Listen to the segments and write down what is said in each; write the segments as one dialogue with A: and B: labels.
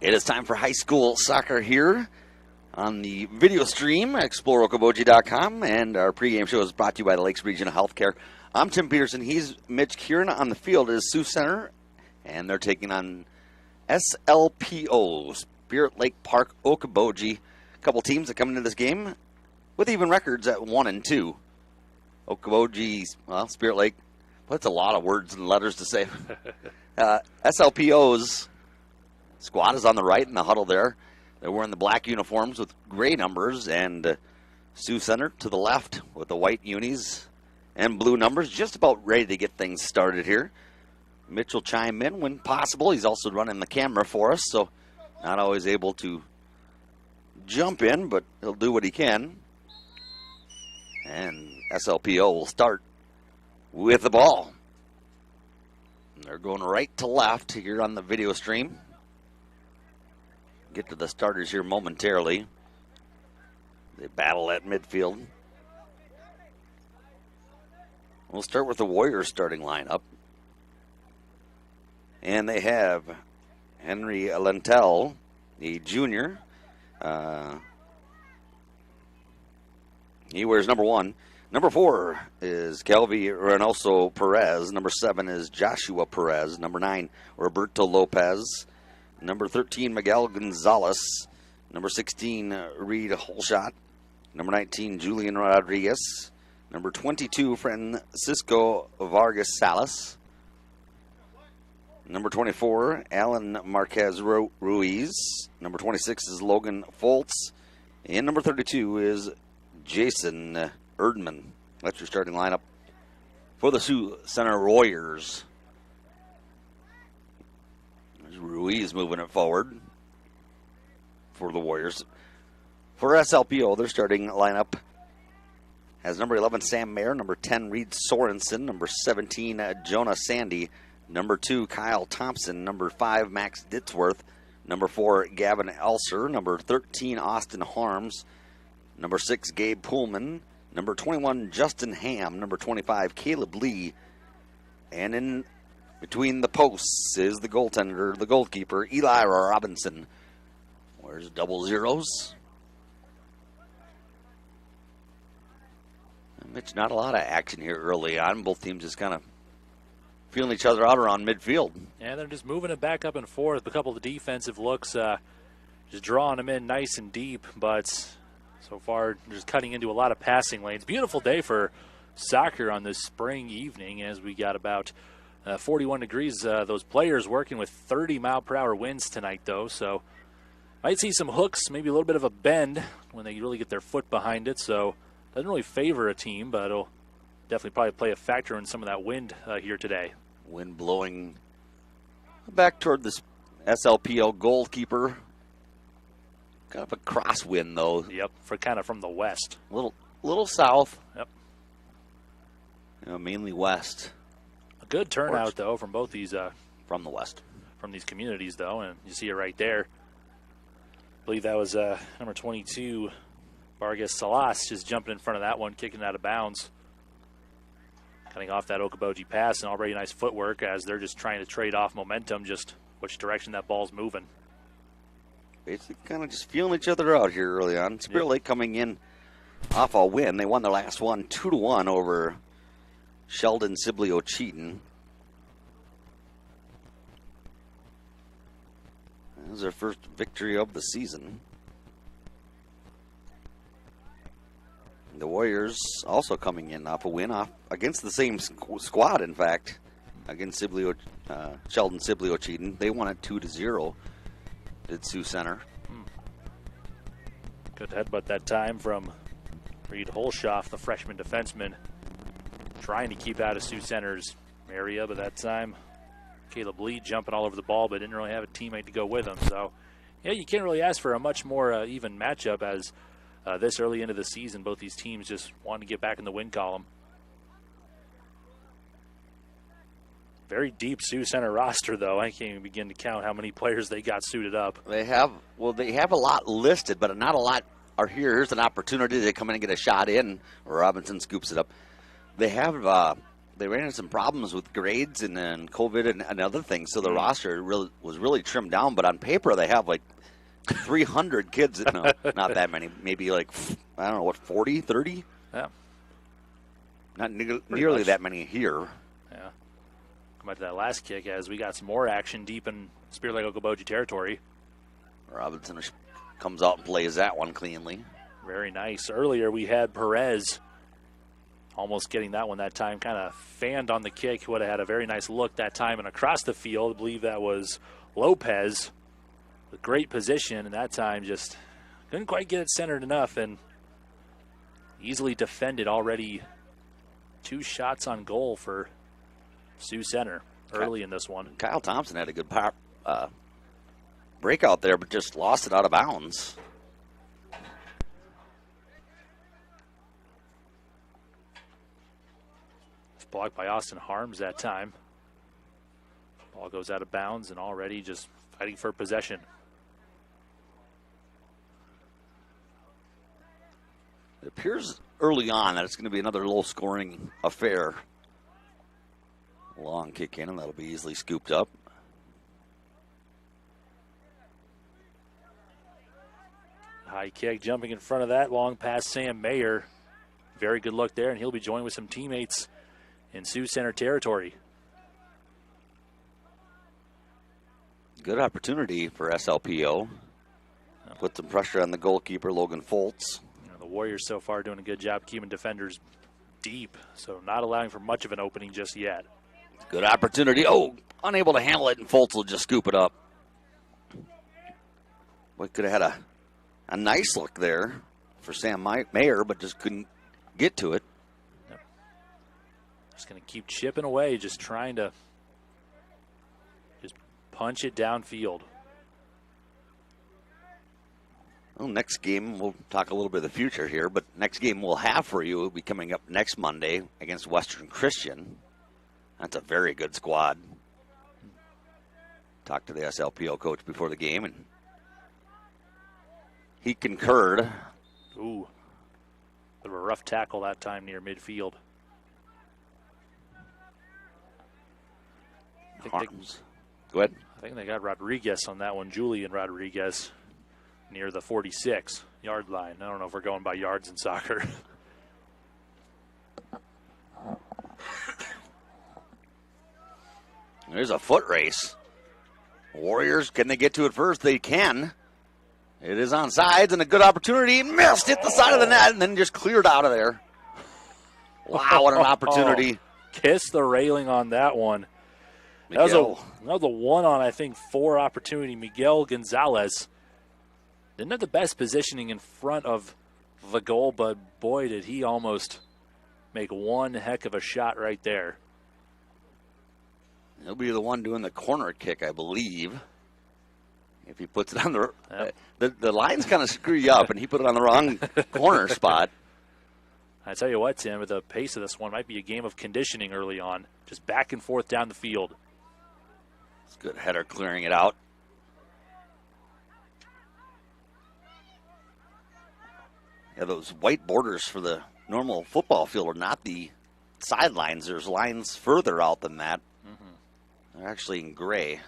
A: It is time for high school soccer here on the video stream at ExploreOkoboji.com, and our pregame show is brought to you by the Lakes Regional Healthcare. I'm Tim Peterson. He's Mitch Kieran. On the field is Sioux Center, and they're taking on SLPO, Spirit Lake Park Okoboji. A couple teams that come into this game with even records at 1-2. Okoboji, well, Spirit Lake, that's a lot of words and letters to say. SLPO's squad is on the right in the huddle there. They're wearing the black uniforms with gray numbers, and Sioux Center to the left with the white unis and blue numbers, just about ready to get things started here. Mitch will chime in when possible. He's also running the camera for us, so not always able to jump in, but he'll do what he can. And SLPO will start with the ball. They're going right to left here on the video stream. Get to the starters here momentarily. They battle at midfield. We'll start with the Warriors starting lineup. And they have Henry Lentel, the junior. He wears number 1. Number 4 is Kelvy Reynoso Perez. Number 7 is Joshua Perez. Number 9, Roberto Lopez. Number 13, Miguel Gonzalez. Number 16, Reed Holshot. Number 19, Julian Rodriguez. Number 22, Francisco Vargas Salas. Number 24, Alan Marquez Ruiz. Number 26 is Logan Foltz. And number 32 is Jason Erdman. That's your starting lineup for the Sioux Center Warriors. There's Ruiz moving it forward for the Warriors. For SLPO, their starting lineup has number 11, Sam Mayer, number 10, Reed Sorensen, number 17, Jonah Sandy, number 2, Kyle Thompson, number 5, Max Ditzworth, number 4, Gavin Elser, number 13, Austin Harms, number 6, Gabe Pullman, number 21, Justin Ham, number 25, Caleb Lee, and in between the posts is the goaltender, the goalkeeper, Eli Robinson. Where's double zeros? Mitch, not a lot of action here early on. Both teams just kind of feeling each other out around midfield.
B: Yeah, they're just moving it back up and forth. A couple of defensive looks, just drawing them in nice and deep, but so far just cutting into a lot of passing lanes. Beautiful day for soccer on this spring evening as we got about 41 degrees. Those players working with 30-mile-per-hour winds tonight, though, so might see some hooks, maybe a little bit of a bend when they really get their foot behind it, so doesn't really favor a team, but it'll definitely probably play a factor in some of that wind here today.
A: Wind blowing back toward this SLPO goalkeeper. Kind of a crosswind, though.
B: Yep, kind of from the west.
A: Little south.
B: Yep.
A: Mainly west.
B: A good turnout, though, from both these.
A: From the west.
B: From these communities, though, and you see it right there. I believe that was number 22, Vargas Salas, just jumping in front of that one, kicking it out of bounds. Cutting off that Okoboji pass, and already nice footwork as they're just trying to trade off momentum, just which direction that ball's moving.
A: Basically kind of just feeling each other out here early on. Spirit Lake coming in off a win. They won their last one 2-1 over Sheldon Sibley-Ocheyedan. That was their first victory of the season. The Warriors also coming in off a win against the same squad, in fact, against Sheldon Sibley-Ocheyedan. They won it 2-0. Did Sioux Center.
B: Good headbutt that time from Reed Holshoff, the freshman defenseman, trying to keep out of Sioux Center's area, but that time Caleb Lee jumping all over the ball, but didn't really have a teammate to go with him. So, yeah, you can't really ask for a much more even matchup as this early into the season, both these teams just wanting to get back in the win column. Very deep Sioux Center roster, though. I can't even begin to count how many players they got suited up.
A: They have a lot listed, but not a lot are here. Here's an opportunity to come in and get a shot in. Robinson scoops it up. They have they ran into some problems with grades and then COVID and other things, so the roster was really trimmed down. But on paper, they have like 300 kids. No, not that many. Maybe like, I don't know, what, 40, 30?
B: Yeah.
A: Not nearly that many here.
B: Yeah. Come back to that last kick as we got some more action deep in Spirit Lake Okoboji territory.
A: Robinson comes out and plays that one cleanly.
B: Very nice. Earlier we had Perez almost getting that one that time, kind of fanned on the kick. Who would have had a very nice look that time and across the field. I believe that was Lopez. A great position, and that time just couldn't quite get it centered enough and easily defended. Already 2 shots on goal for Sioux Center early in this one.
A: Kyle Thompson had a good breakout there, but just lost it out of bounds.
B: It's blocked by Austin Harms that time. Ball goes out of bounds and already just fighting for possession.
A: It appears early on that it's going to be another low-scoring affair. Long kick in, and that'll be easily scooped up.
B: High kick jumping in front of that, long pass Sam Mayer. Very good look there, and he'll be joined with some teammates in Sioux Center territory.
A: Good opportunity for SLPO. Put some pressure on the goalkeeper, Logan Foltz.
B: The Warriors so far doing a good job keeping defenders deep, so not allowing for much of an opening just yet.
A: Good opportunity. Oh, unable to handle it, and Foltz will just scoop it up. We could have had a nice look there for Sam Mayer, but just couldn't get to it.
B: Yep. Just going to keep chipping away, just trying to just punch it downfield.
A: Well, next game, we'll talk a little bit of the future here, but next game we'll have for you will be coming up next Monday against Western Christian. That's a very good squad. Talked to the SLPO coach before the game, and he concurred.
B: Ooh, bit of a rough tackle that time near midfield.
A: Harms. Go ahead.
B: I think they got Rodriguez on that one, Julian Rodriguez, near the 46-yard line. I don't know if we're going by yards in soccer.
A: There's a foot race. Warriors, can they get to it first? They can. It is on sides and a good opportunity. Missed, hit the side of the net, and then just cleared out of there. Wow, what an opportunity.
B: Kiss the railing on that one. That was a 1 on, I think, 4 opportunity. Miguel Gonzalez didn't have the best positioning in front of the goal, but boy, did he almost make one heck of a shot right there.
A: He'll be the one doing the corner kick, I believe. If he puts it on the lines kind of screw you up, and he put it on the wrong corner spot.
B: I tell you what, Tim, with the pace of this one, might be a game of conditioning early on. Just back and forth down the field.
A: It's a good header clearing it out. Yeah, those white borders for the normal football field are not the sidelines. There's lines further out than that. Mm-hmm. They're actually in gray.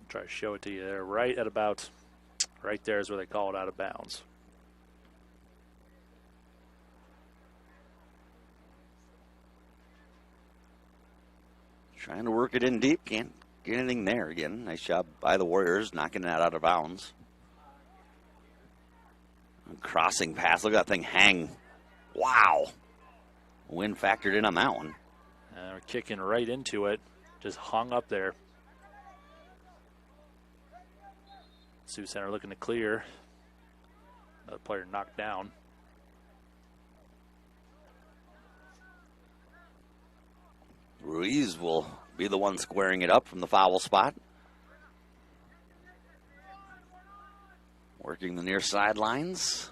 B: Try to show it to you there. Right at about, right there is where they call it out of bounds.
A: Trying to work it in deep. Can't get anything there again. Nice job by the Warriors knocking that out of bounds. Crossing pass. Look at that thing hang. Wow. Wind factored in on that one.
B: We're kicking right into it. Just hung up there. Sioux Center looking to clear. Another player knocked down.
A: Ruiz will be the one squaring it up from the foul spot. Working the near sidelines.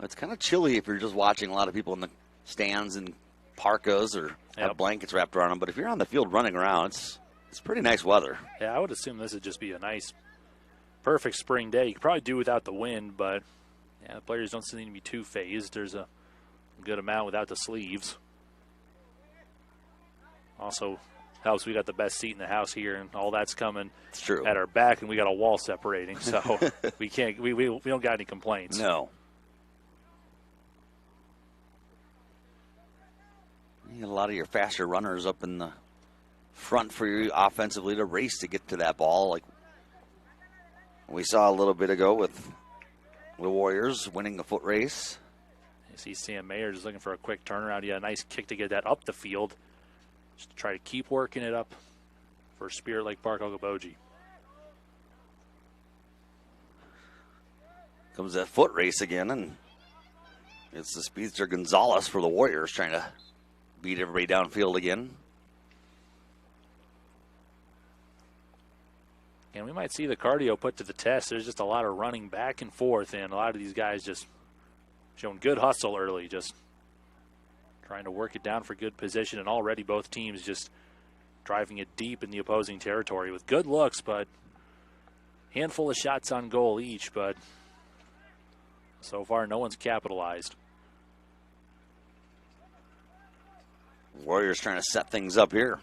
A: It's kind of chilly if you're just watching a lot of people in the stands in parkas or have blankets wrapped around them. But if you're on the field running around, it's pretty nice weather.
B: Yeah, I would assume this would just be a nice perfect spring day. You could probably do without the wind, but yeah, the players don't seem to be too phased. There's a good amount without the sleeves. Also helps we got the best seat in the house here, and all that's coming at our back, and we got a wall separating, so we don't got any complaints.
A: No. You get a lot of your faster runners up in the front for you offensively to race to get to that ball, like we saw a little bit ago with the Warriors winning the foot race.
B: You see Sam Mayer just looking for a quick turnaround. He had a nice kick to get that up the field. Just to try to keep working it up for Spirit Lake Park Okoboji.
A: Comes that foot race again, and it's the speedster Gonzalez for the Warriors trying to beat everybody downfield again.
B: And we might see the cardio put to the test. There's just a lot of running back and forth, and a lot of these guys just showing good hustle early, just trying to work it down for good position. And already both teams just driving it deep in the opposing territory with good looks, but handful of shots on goal each. But so far, no one's capitalized.
A: Warriors trying to set things up here.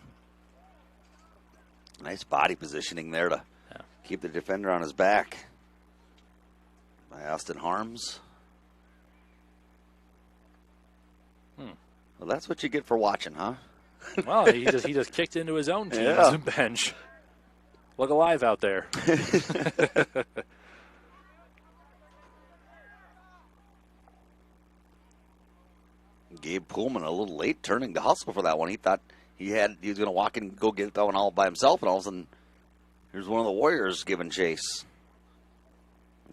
A: Nice body positioning there to keep the defender on his back by Austin Harms. Well, that's what you get for watching, huh?
B: Well, he just kicked into his own team's bench. Look alive out there.
A: Gabe Pullman a little late turning to hustle for that one. He thought he was going to walk in and go get that one all by himself, and all of a sudden, here's one of the Warriors giving chase.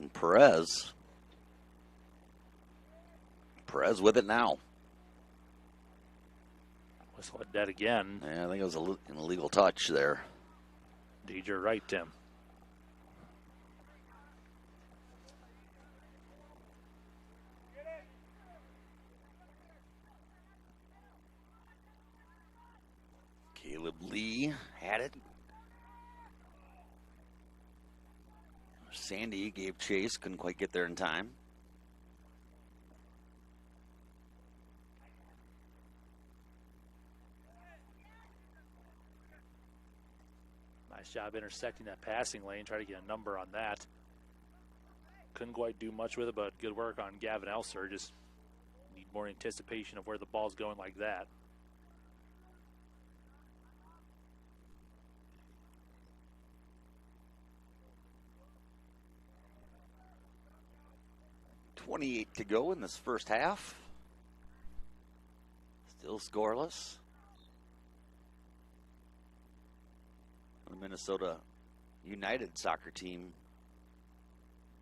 A: And Perez with it now.
B: Whistle it dead again.
A: Yeah, I think it was an illegal touch there.
B: Indeed, you're right, Tim.
A: Caleb Lee had it. Sandy gave chase, couldn't quite get there in time.
B: Nice job intersecting that passing lane, try to get a number on that. Couldn't quite do much with it, but good work on Gavin Elser. Just need more anticipation of where the ball's going like that.
A: .28 to go in this first half. Still scoreless. The Minnesota United soccer team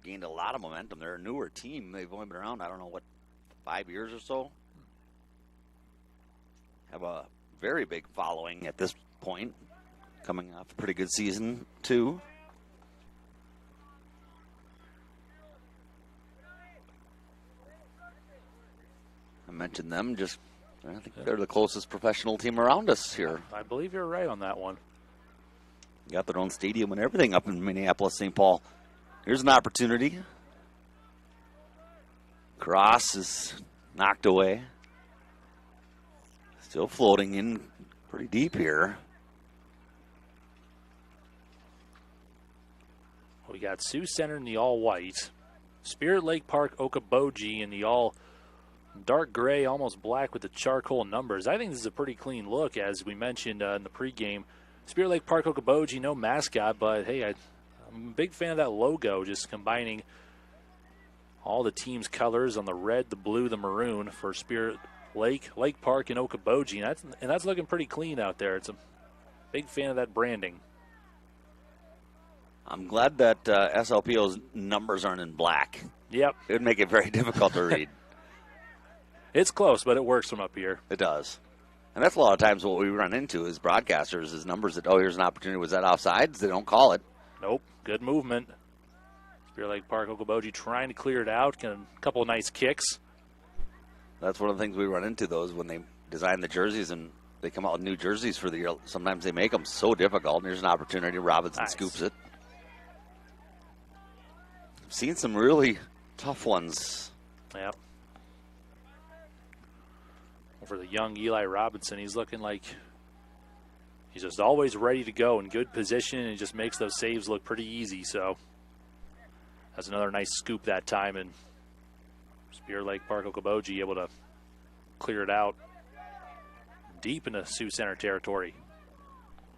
A: gained a lot of momentum. They're a newer team. They've only been around, 5 years or so. Have a very big following at this point. Coming off a pretty good season, too. I mentioned them, I think they're the closest professional team around us here.
B: I believe you're right on that one.
A: Got their own stadium and everything up in Minneapolis, St. Paul. Here's an opportunity. Cross is knocked away. Still floating in pretty deep here.
B: We got Sioux Center in the all-white. Spirit Lake Park Okoboji in the all dark gray, almost black with the charcoal numbers. I think this is a pretty clean look, as we mentioned in the pregame. Spirit Lake Park Okoboji, no mascot, but hey, I'm a big fan of that logo, just combining all the team's colors on the red, the blue, the maroon for Spirit Lake Park, and Okoboji. And that's looking pretty clean out there. It's a big fan of that branding.
A: I'm glad that SLPO's numbers aren't in black.
B: Yep.
A: It would make it very difficult to read.
B: It's close, but it works from up here.
A: It does. And that's a lot of times what we run into as broadcasters is numbers that, here's an opportunity. Was that offsides? They don't call it.
B: Nope. Good movement. Spirit Lake Park Okoboji trying to clear it out. A couple of nice kicks.
A: That's one of the things we run into, those when they design the jerseys and they come out with new jerseys for the year. Sometimes they make them so difficult. And here's an opportunity. Robinson scoops it. seen some really tough ones.
B: Yep. For the young Eli Robinson, he's looking like he's just always ready to go in good position, and he just makes those saves look pretty easy. So that's another nice scoop that time, and Spirit Lake Park Okoboji able to clear it out deep into Sioux Center territory.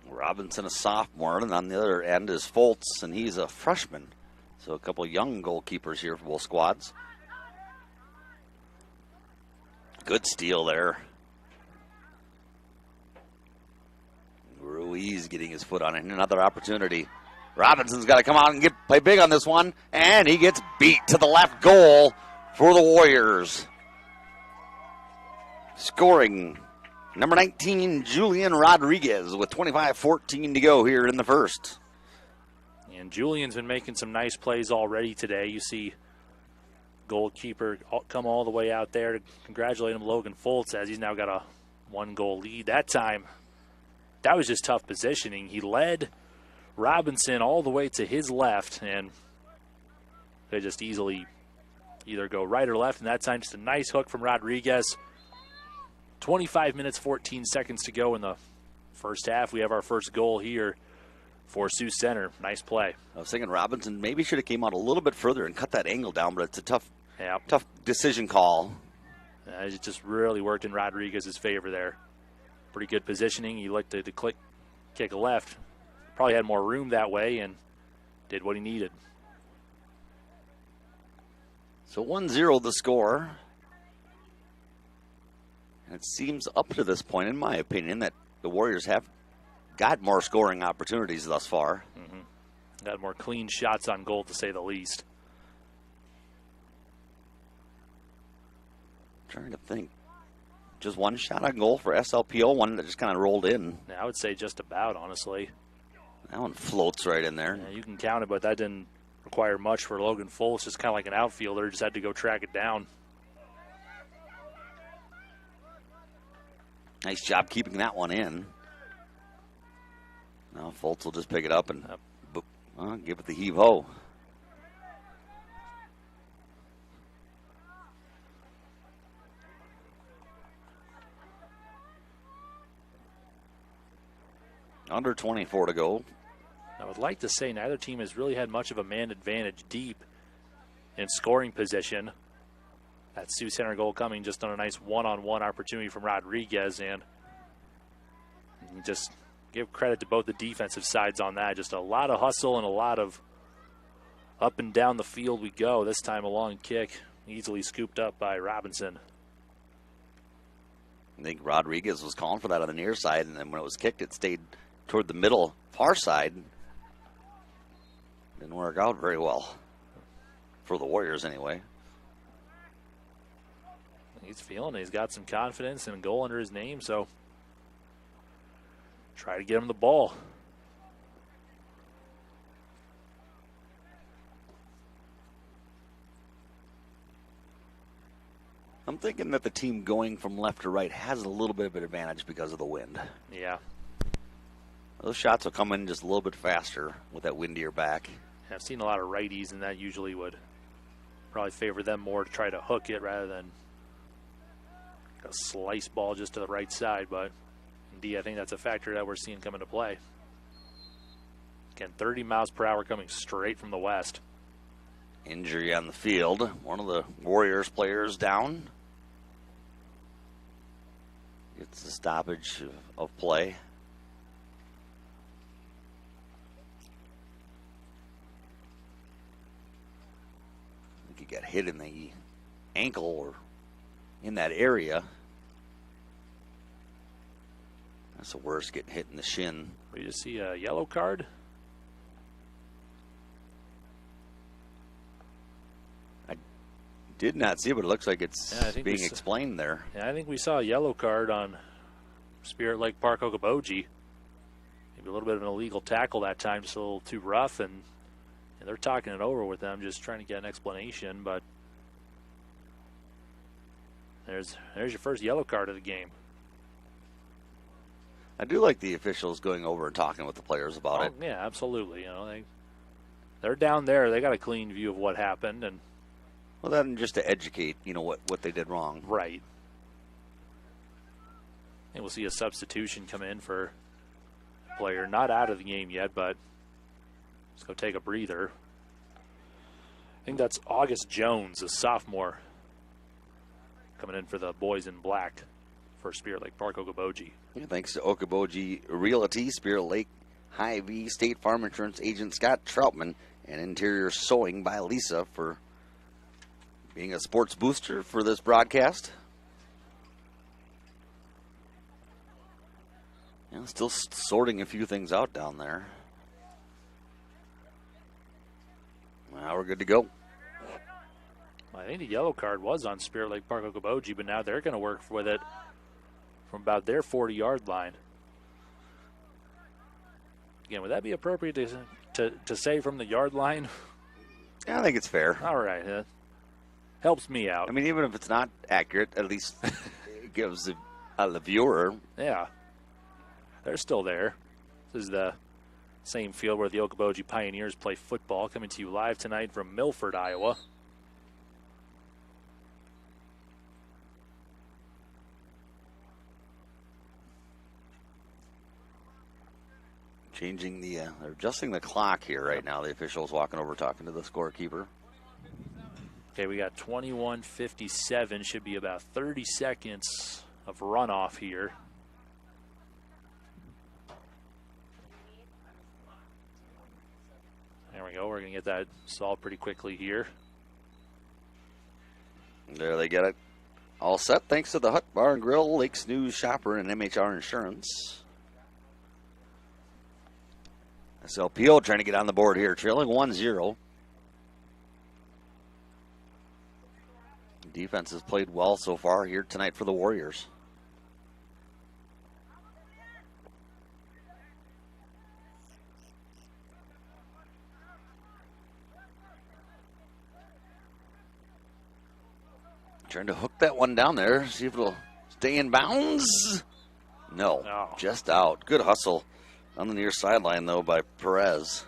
A: Robinson, a sophomore, and on the other end is Foltz, and he's a freshman. So a couple young goalkeepers here for both squads. Good steal there. Ruiz getting his foot on it. Another opportunity. Robinson's got to come out and play big on this one, and he gets beat to the left goal for the Warriors. Scoring number 19, Julian Rodriguez, with 25:14 to go here in the first.
B: And Julian's been making some nice plays already today. You see goalkeeper come all the way out there to congratulate him, Logan Foltz, as he's now got a 1-goal lead. That time, that was just tough positioning. He led Robinson all the way to his left, and they just easily either go right or left, and that time just a nice hook from Rodriguez. 25 minutes, 14 seconds to go in the first half. We have our first goal here for Sioux Center. Nice play.
A: I was thinking Robinson maybe should have came out a little bit further and cut that angle down, but it's a tough decision call.
B: It just really worked in Rodriguez's favor there. Pretty good positioning. He looked to kick left. Probably had more room that way and did what he needed.
A: So 1-0 the score. And it seems up to this point, in my opinion, that the Warriors have got more scoring opportunities thus far.
B: Mm-hmm. Got more clean shots on goal, to say the least.
A: Trying to think. Just one shot on goal for SLPO, one that just kind of rolled in.
B: Yeah, I would say just about, honestly.
A: That one floats right in there.
B: Yeah, you can count it, but that didn't require much for Logan Foltz. Just kind of like an outfielder, just had to go track it down.
A: Nice job keeping that one in. Now Foltz will just pick it up and give it the heave-ho. Under 24 to go.
B: I would like to say neither team has really had much of a man advantage deep in scoring position. That Sioux Center goal coming just on a nice one-on-one opportunity from Rodriguez, and just give credit to both the defensive sides on that. Just a lot of hustle and a lot of up and down the field we go. This time a long kick, easily scooped up by Robinson.
A: I think Rodriguez was calling for that on the near side, and then when it was kicked, it stayed toward the middle, far side. Didn't work out very well for the Warriors anyway.
B: He's feeling it. He's got some confidence and a goal under his name, so try to get him the ball.
A: I'm thinking that the team going from left to right has a little bit of an advantage because of the wind.
B: Yeah.
A: Those shots will come in just a little bit faster with that windier back.
B: I've seen a lot of righties, and that usually would probably favor them more to try to hook it rather than a slice ball just to the right side. But indeed, I think that's a factor that we're seeing come into play. Again, 30 miles per hour coming straight from the west.
A: Injury on the field. One of the Warriors players down. It's a stoppage of play. I think he got hit in the ankle or in that area. That's the worst, getting hit in the shin.
B: We just see a yellow card.
A: Did not see it, but it looks like it's being explained there.
B: Yeah, I think we saw a yellow card on Spirit Lake Park Okoboji. Maybe a little bit of an illegal tackle that time, just a little too rough, and they're talking it over with them, just trying to get an explanation. But there's your first yellow card of the game.
A: I do like the officials going over and talking with the players about it.
B: Yeah, absolutely. they're down there. They got a clean view of what happened. And
A: well, then just to educate, what they did wrong.
B: Right. And we'll see a substitution come in for a player not out of the game yet, but let's go take a breather. I think that's August Jones, a sophomore, coming in for the boys in black for Spirit Lake Park Okoboji.
A: Yeah, thanks to Okoboji Realty, Spirit Lake Hy-Vee, State Farm Insurance agent Scott Troutman, and Interior Sewing by Lisa for being a sports booster for this broadcast. Yeah, still sorting a few things out down there. Now we're good to go.
B: I think the yellow card was on Spirit Lake Park Okoboji, but now they're going to work with it from about their 40-yard line. Again, would that be appropriate to say from the yard line?
A: Yeah, I think it's fair.
B: All right. Helps me out.
A: I mean, even if it's not accurate, at least it gives the viewer.
B: Yeah. They're still there. This is the same field where the Okoboji Pioneers play football, coming to you live tonight from Milford, Iowa.
A: Changing they're adjusting the clock here right now. The official's walking over talking to the scorekeeper.
B: Okay, we got 21:57. Should be about 30 seconds of runoff here. There we go. We're going to get that solved pretty quickly here.
A: There they get it all set. Thanks to the Hut Bar and Grill, Lakes News Shopper, and MHR Insurance. SLPO trying to get on the board here, trailing 1-0. Defense has played well so far here tonight for the Warriors. Trying to hook that one down there, see if it'll stay in bounds. No, just out. Good hustle on the near sideline, though, by Perez.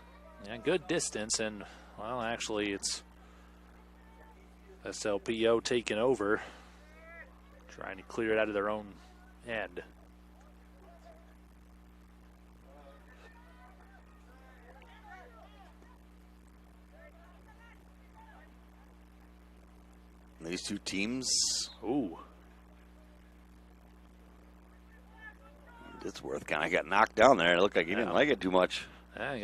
B: Yeah, good distance, and, well, actually, it's SLPO taking over, trying to clear it out of their own end.
A: These two teams.
B: Ooh.
A: Ditsworth kind of got knocked down there. It looked like he didn't like it too much.
B: Yeah, he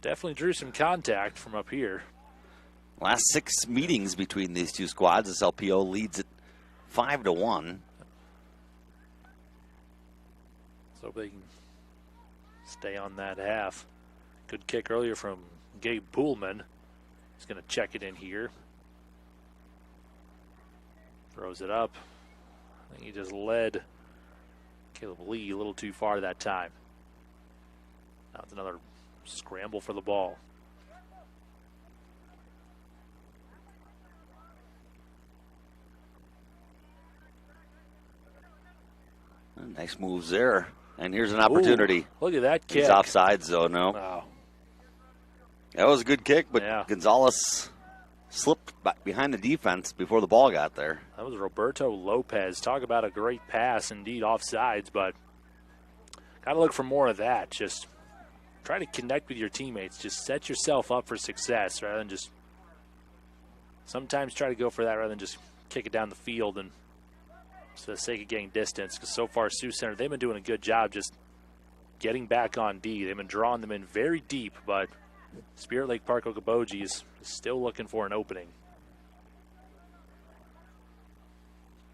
B: definitely drew some contact from up here.
A: Last 6 meetings between these two squads, SLPO leads it 5-1.
B: So they can stay on that half. Good kick earlier from Gabe Poolman. He's going to check it in here. Throws it up. I think he just led Caleb Lee a little too far that time. Now it's another scramble for the ball.
A: Nice moves there. And here's an opportunity.
B: Ooh, look at that kick.
A: He's offsides, though, no.
B: Wow.
A: That was a good kick, but
B: yeah.
A: Gonzalez slipped behind the defense before the ball got there.
B: That was Roberto Lopez. Talk about a great pass, indeed, offsides, but got to look for more of that. Just try to connect with your teammates. Just set yourself up for success rather than just sometimes try to go for that rather than just kick it down the field and for the sake of getting distance. Because so far, Sioux Center, they've been doing a good job just getting back on D. They've been drawing them in very deep, but Spirit Lake Park Okoboji is still looking for an opening.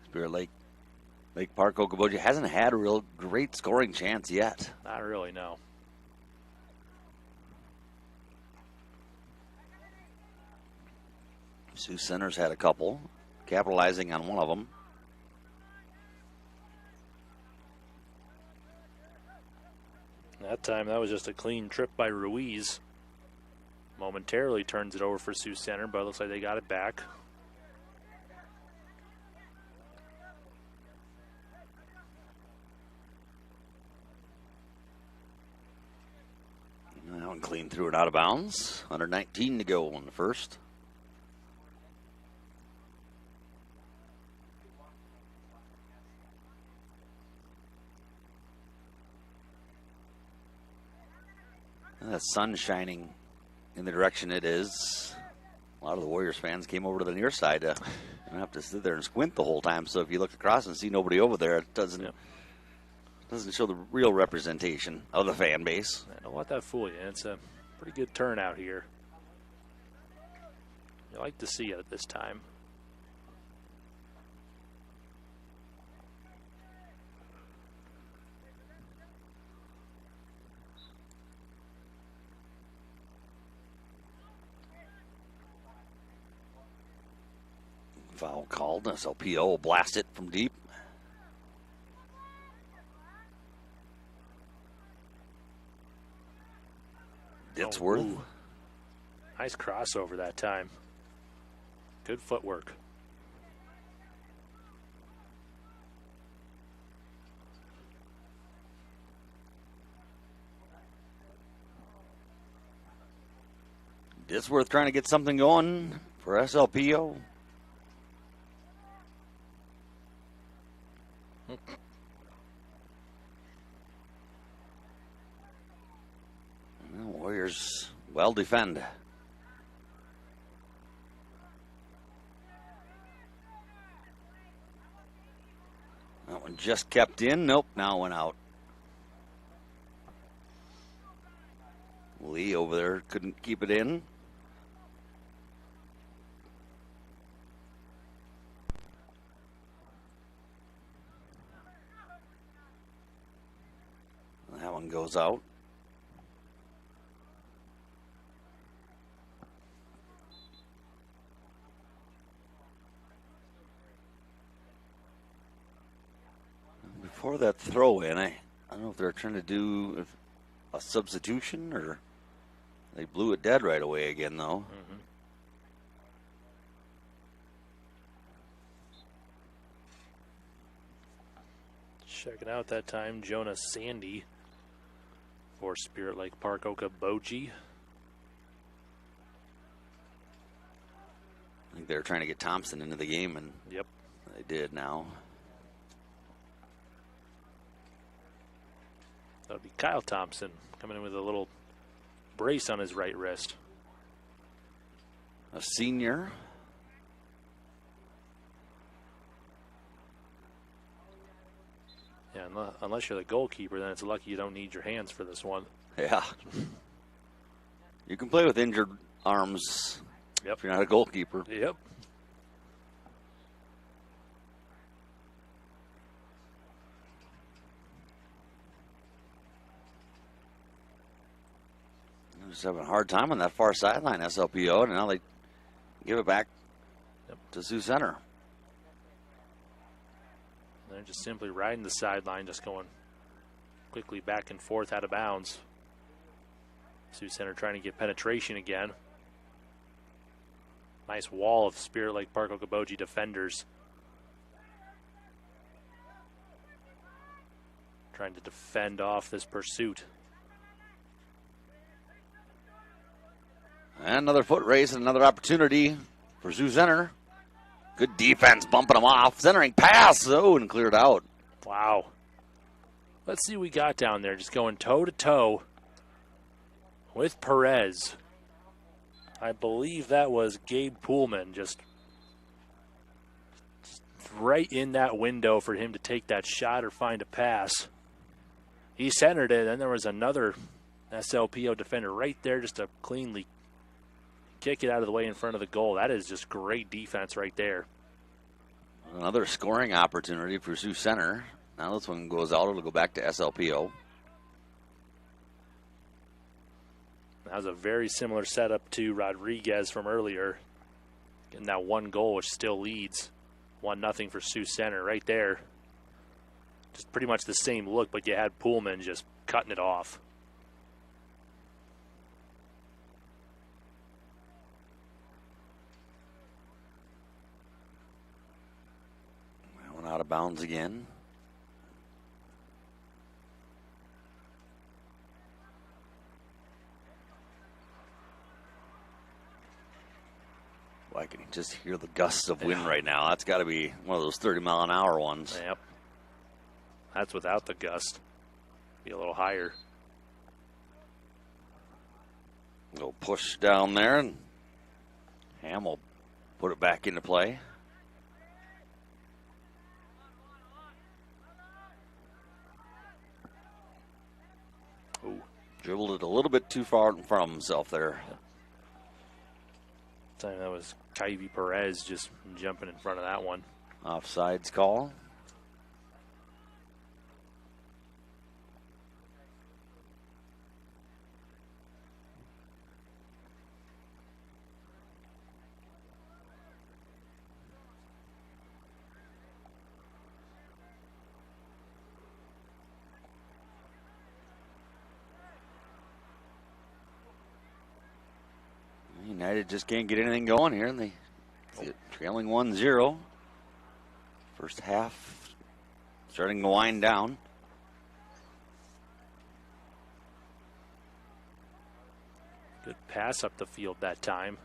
A: Spirit Lake Park Okoboji hasn't had a real great scoring chance yet.
B: Not really, no.
A: Sioux Center's had a couple, capitalizing on one of them.
B: That time, that was just a clean trip by Ruiz. Momentarily turns it over for Sioux Center, but it looks like they got it back.
A: Now one clean through and out of bounds. 119 to go in the first. And the sun shining in the direction it is. A lot of the Warriors fans came over to the near side. You don't have to sit there and squint the whole time. So if you look across and see nobody over there, it doesn't show the real representation of the fan base.
B: Don't let that fool you. It's a pretty good turnout here. You like to see it at this time.
A: Foul called. SLPO will blast it from deep. Ditsworth.
B: Nice crossover that time. Good footwork.
A: Ditsworth trying to get something going for SLPO. Warriors well defend. That one just kept in. Nope, now went out. Lee over there couldn't keep it in. That one goes out. Before that throw in, I don't know if they're trying to do a substitution or they blew it dead right away again, though.
B: Mm-hmm. Checking out that time, Jonah Sandy for Spirit Lake Park Okoboji.
A: I think they're trying to get Thompson into the game, and
B: yep,
A: they did now.
B: That'll be Kyle Thompson coming in with a little brace on his right wrist.
A: A senior.
B: Yeah, unless you're the goalkeeper, then it's lucky you don't need your hands for this one.
A: Yeah. You can play with injured arms if you're not a goalkeeper.
B: Yep.
A: Just having a hard time on that far sideline, SLPO, and now they give it back to Sioux Center.
B: They're just simply riding the sideline, just going quickly back and forth out of bounds. Sioux Center trying to get penetration again. Nice wall of Spirit Lake Park Okoboji defenders. Trying to defend off this pursuit.
A: And another foot race and another opportunity for Sioux Center. Good defense, bumping them off. Centering pass, and cleared out.
B: Wow. Let's see what we got down there. Just going toe-to-toe with Perez. I believe that was Gabe Poolman just right in that window for him to take that shot or find a pass. He centered it, and there was another SLPO defender right there just to cleanly kick it out of the way in front of the goal. That is just great defense right there.
A: Another scoring opportunity for Sioux Center. Now this one goes out. It'll go back to SLPO.
B: That was a very similar setup to Rodriguez from earlier. Getting that one goal, which still leads 1-0 for Sioux Center right there. Just pretty much the same look, but you had Poolman just cutting it off.
A: Went out of bounds again. I can just hear the gusts of wind right now. That's got to be one of those 30-mile-an-hour ones.
B: Yep. That's without the gust. Be a little higher.
A: Go push down there, and Ham will put it back into play.
B: Ooh.
A: Dribbled it a little bit too far in front of himself there.
B: Time that was Kyvie Perez just jumping in front of that one.
A: Offsides call. United just can't get anything going here, and they trailing 1-0. First half starting to wind down.
B: Good pass up the field that time.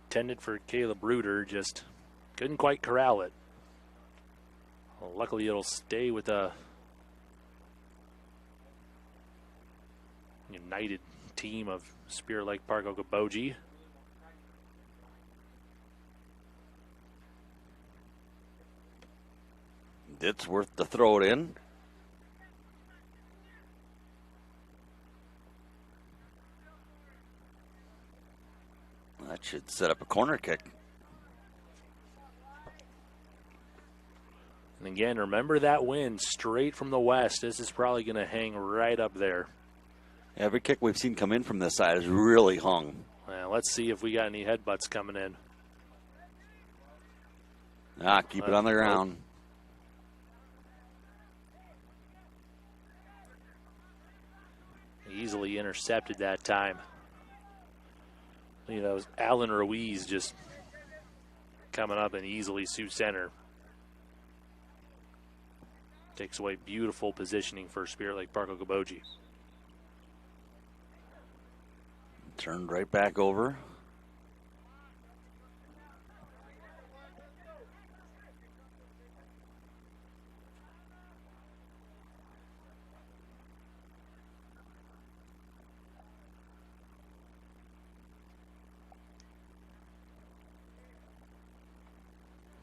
B: Intended for Caleb Reuter, just couldn't quite corral it. Well, luckily it'll stay with a United team of Spirit Lake Park Okoboji.
A: It's worth to throw it in. That should set up a corner kick.
B: And again, remember that wind straight from the west. This is probably going to hang right up there.
A: Every kick we've seen come in from this side is really hung.
B: Well, let's see if we got any headbutts coming in.
A: Keep it on the ground.
B: Easily intercepted that time. You know, it was Alan Ruiz just coming up and easily Sioux center. Takes away beautiful positioning for Spirit Lake Park Okoboji.
A: Turned right back over.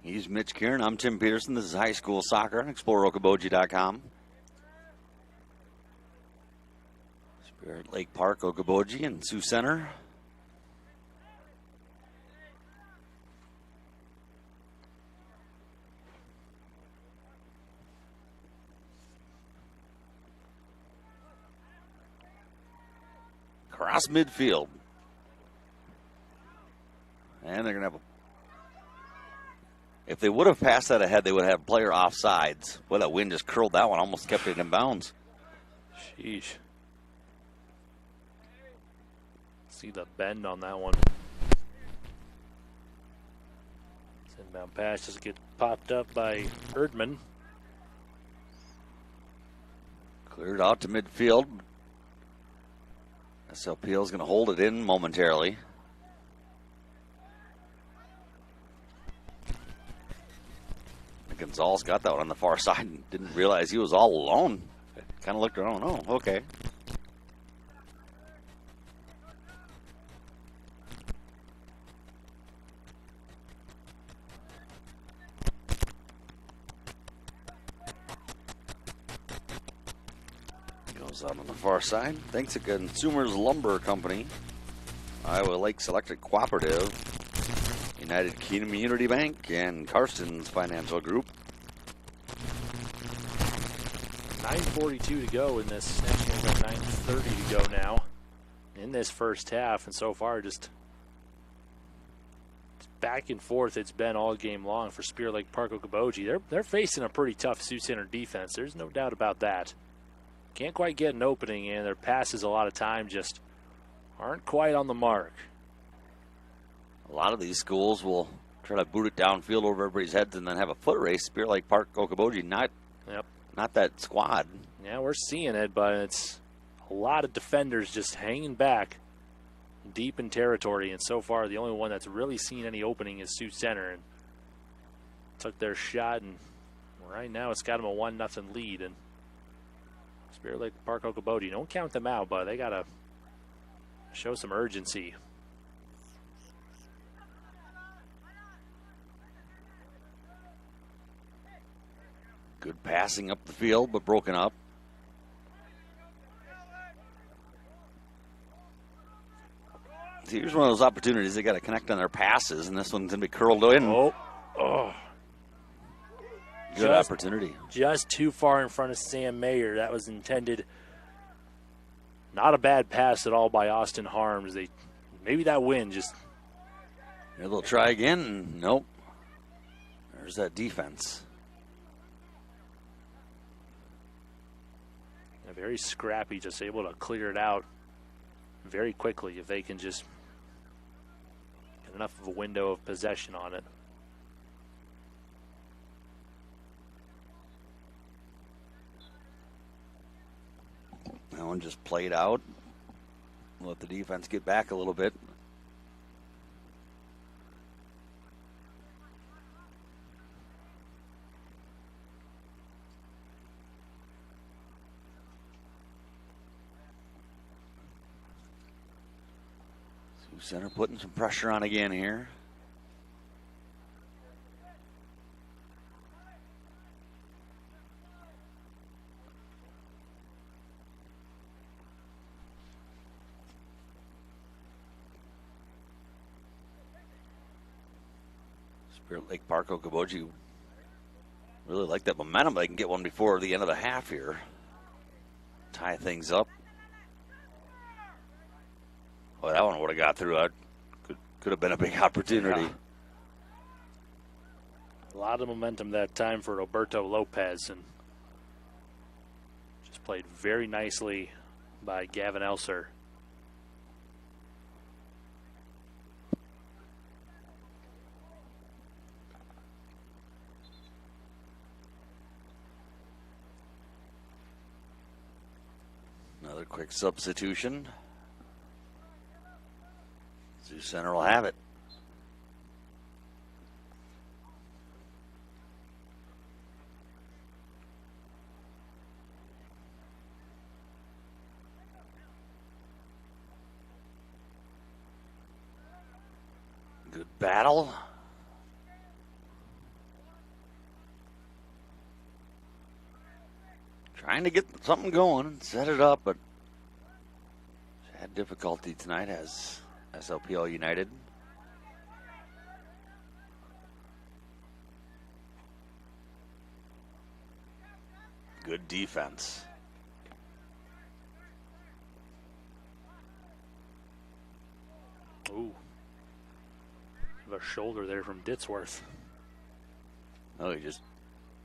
A: He's Mitch Kieran. I'm Tim Peterson. This is high school soccer on ExploreOkoboji.com. Spirit Lake Park, Okoboji, and Sioux Center. Cross midfield. And they're going to have a... If they would have passed that ahead, they would have player offsides. Well, that wind just curled that one, almost kept it in bounds.
B: Sheesh. See the bend on that one. This inbound pass just gets popped up by Erdman.
A: Cleared out to midfield. SLPL is going to hold it in momentarily. Gonzalez got that one on the far side and didn't realize he was all alone. Kind of looked around. Oh, okay. Goes out on the far side. Thanks to Consumers Lumber Company, Iowa Lakes Electric Cooperative, United Community Bank, and Karsten's Financial Group.
B: 9:42 to go in this. Nationals at 9:30 to go now in this first half, and so far just back and forth it's been all game long for Spirit Lake Park Okoboji. They're facing a pretty tough Sioux Center defense. There's no doubt about that. Can't quite get an opening, and their passes a lot of time just aren't quite on the mark.
A: A lot of these schools will try to boot it downfield over everybody's heads and then have a foot race. Spirit Lake Park Okoboji, not that squad.
B: Yeah, we're seeing it, but it's a lot of defenders just hanging back, deep in territory, and so far the only one that's really seen any opening is Sioux Center, and took their shot, and right now it's got them a 1-0 lead. And Spirit Lake Park Okoboji, don't count them out, but they got to show some urgency.
A: Good passing up the field, but broken up. See, here's one of those opportunities they got to connect on their passes, and this one's going to be curled in.
B: Oh.
A: Good opportunity.
B: Just too far in front of Sam Mayer. That was intended. Not a bad pass at all by Austin Harms. Maybe that win just.
A: Maybe they'll try again. And nope. There's that defense.
B: Very scrappy, just able to clear it out very quickly if they can just get enough of a window of possession on it.
A: That one just played out. Let the defense get back a little bit. Center putting some pressure on again here. Spirit Lake Park Okoboji really like that momentum. They can get one before the end of the half here. Tie things up. Well, that one would have got through. Could have been a big opportunity.
B: Yeah. A lot of momentum that time for Roberto Lopez, and just played very nicely by Gavin Elser.
A: Another quick substitution. Sioux Center will have it. Good battle. Trying to get something going, set it up, but had difficulty tonight as SLPL United. Good defense.
B: Ooh. A shoulder there from Ditzworth.
A: Oh, he just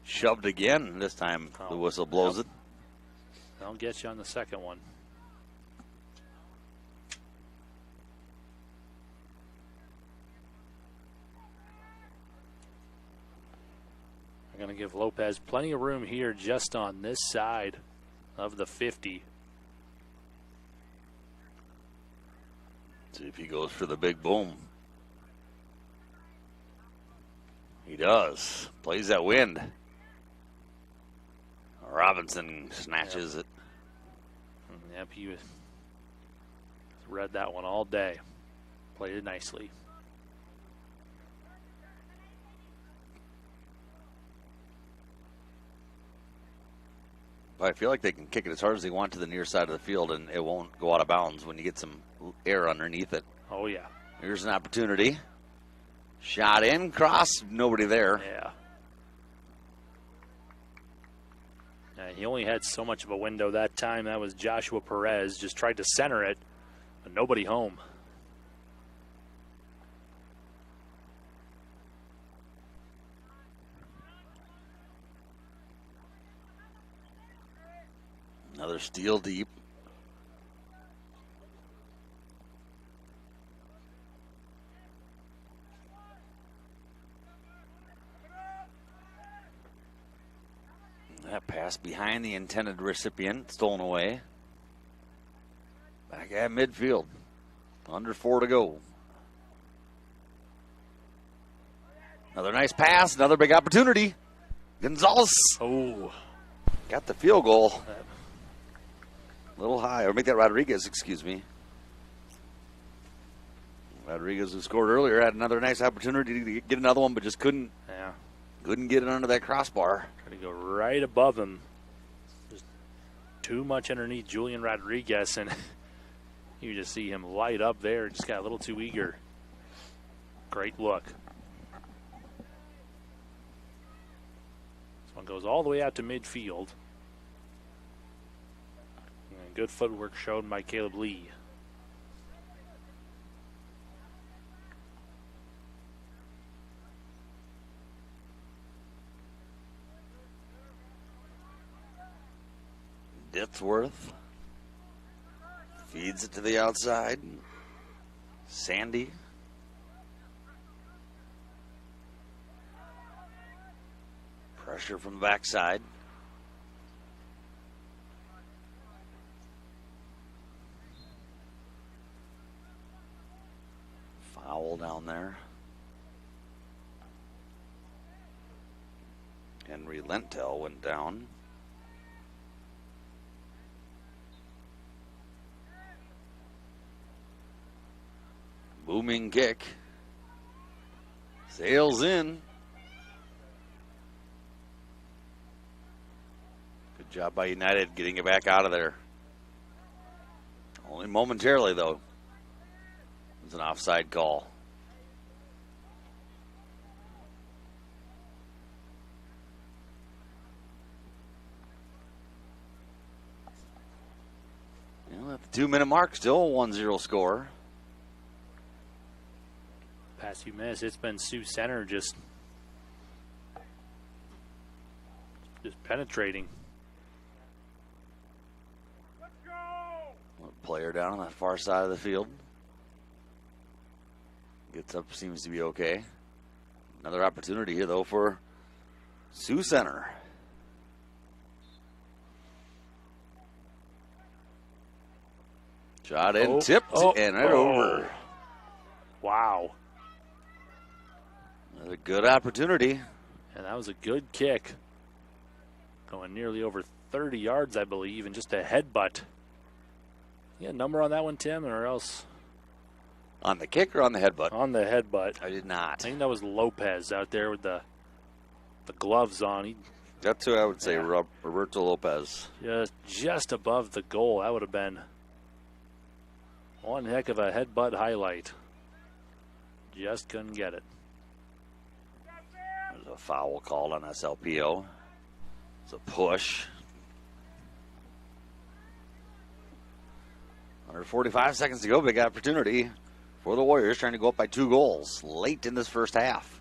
A: shoved again. This time the whistle blows it.
B: I'll get you on the second one. I'm going to give Lopez plenty of room here just on this side of the 50.
A: See if he goes for the big boom. He does. Plays that wind. Robinson snatches it.
B: Yep, he read that one all day. Played it nicely.
A: But I feel like they can kick it as hard as they want to the near side of the field, and it won't go out of bounds when you get some air underneath it.
B: Oh, yeah.
A: Here's an opportunity. Shot in, cross, nobody there.
B: Yeah. He only had so much of a window that time. That was Joshua Perez. Just tried to center it, but nobody home.
A: Another steal deep. That pass behind the intended recipient, stolen away. Back at midfield. Under 4 to go. Another nice pass, another big opportunity. Gonzalez.
B: Oh.
A: Got the field goal. A little high. Or make that Rodriguez, excuse me. Rodriguez, who scored earlier, had another nice opportunity to get another one, but just couldn't.
B: Yeah.
A: Couldn't get it under that crossbar.
B: Trying to go right above him. Just too much underneath Julian Rodriguez, and you just see him light up there. Just got a little too eager. Great look. This one goes all the way out to midfield. And good footwork shown by Caleb Lee.
A: Dithworth feeds it to the outside. Sandy. Pressure from the backside. Foul down there. Henry Lentel went down. Booming kick. Sails in. Good job by United getting it back out of there. Only momentarily, though. It was an offside call. At the 2-minute mark, still a 1-0 score.
B: Past few minutes, it's been Sioux Center just penetrating.
A: Player down on that far side of the field. Gets up, seems to be okay. Another opportunity here, though, for Sioux Center. Shot in, tipped, and right over.
B: Wow.
A: Another good opportunity.
B: And that was a good kick. Going nearly over 30 yards, I believe, and just a headbutt. You got a number on that one, Tim, or else?
A: On the kick or on the headbutt?
B: On the headbutt.
A: I did not.
B: I think that was Lopez out there with the gloves on.
A: That's who I would say, yeah. Roberto Lopez.
B: Just above the goal. That would have been one heck of a headbutt highlight. Just couldn't get it.
A: There's a foul called on SLPO. It's a push. Under 45 seconds to go. Big opportunity for the Warriors, trying to go up by 2 goals late in this first half.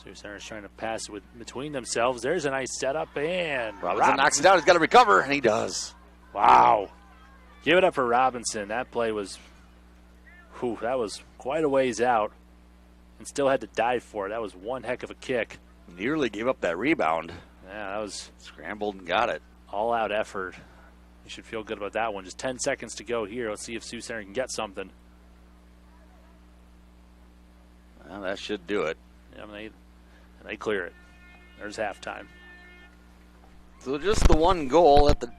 B: Sioux Center's trying to pass it between themselves. There's a nice setup, and
A: Robinson knocks it down. He's got to recover, and he does.
B: Wow. Give it up for Robinson. That play was, that was quite a ways out, and still had to dive for it. That was one heck of a kick.
A: Nearly gave up that rebound.
B: Yeah, that was
A: scrambled and got it.
B: All-out effort. You should feel good about that one. Just 10 seconds to go here. Let's see if Sioux Center can get something.
A: Well, that should do it.
B: Yeah, they clear it. There's halftime.
A: So just the one goal at the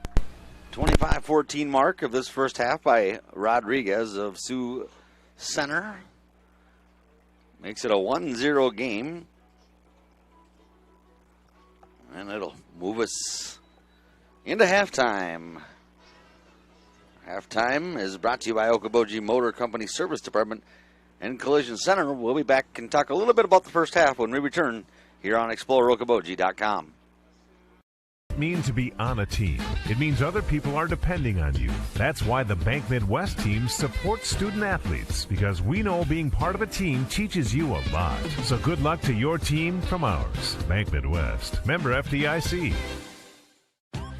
A: 25-14 mark of this first half by Rodriguez of Sioux Center. Makes it a 1-0 game. And it'll move us into halftime. Halftime is brought to you by Okoboji Motor Company Service Department and Collision Center. We'll be back and talk a little bit about the first half when we return here on ExploreOkoboji.com.
C: It means to be on a team. It means other people are depending on you. That's why the Bank Midwest team supports student athletes, because we know being part of a team teaches you a lot. So good luck to your team from ours. Bank Midwest. Member FDIC.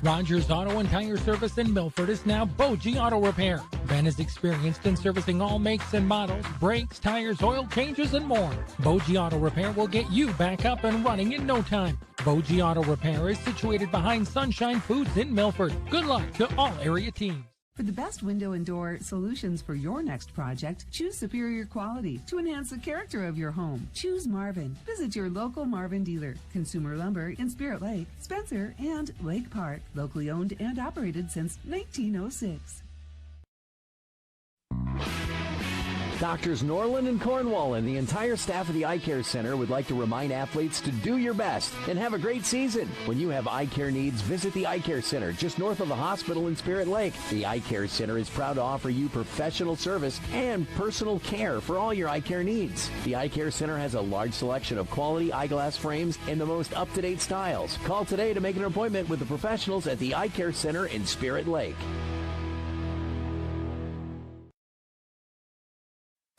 D: Rogers Auto and Tire Service in Milford is now Boji Auto Repair. Ben is experienced in servicing all makes and models, brakes, tires, oil changes, and more. Boji Auto Repair will get you back up and running in no time. Boji Auto Repair is situated behind Sunshine Foods in Milford. Good luck to all area teams.
E: For the best window and door solutions for your next project, choose superior quality to enhance the character of your home. Choose Marvin. Visit your local Marvin dealer. Consumer Lumber in Spirit Lake, Spencer, and Lake Park. Locally owned and operated since 1906.
F: Doctors Norland and Cornwall and the entire staff of the Eye Care Center would like to remind athletes to do your best and have a great season. When you have eye care needs, visit the Eye Care Center just north of the hospital in Spirit Lake. The Eye Care Center is proud to offer you professional service and personal care for all your eye care needs. The Eye Care Center has a large selection of quality eyeglass frames and the most up-to-date styles. Call today to make an appointment with the professionals at the Eye Care Center in Spirit Lake.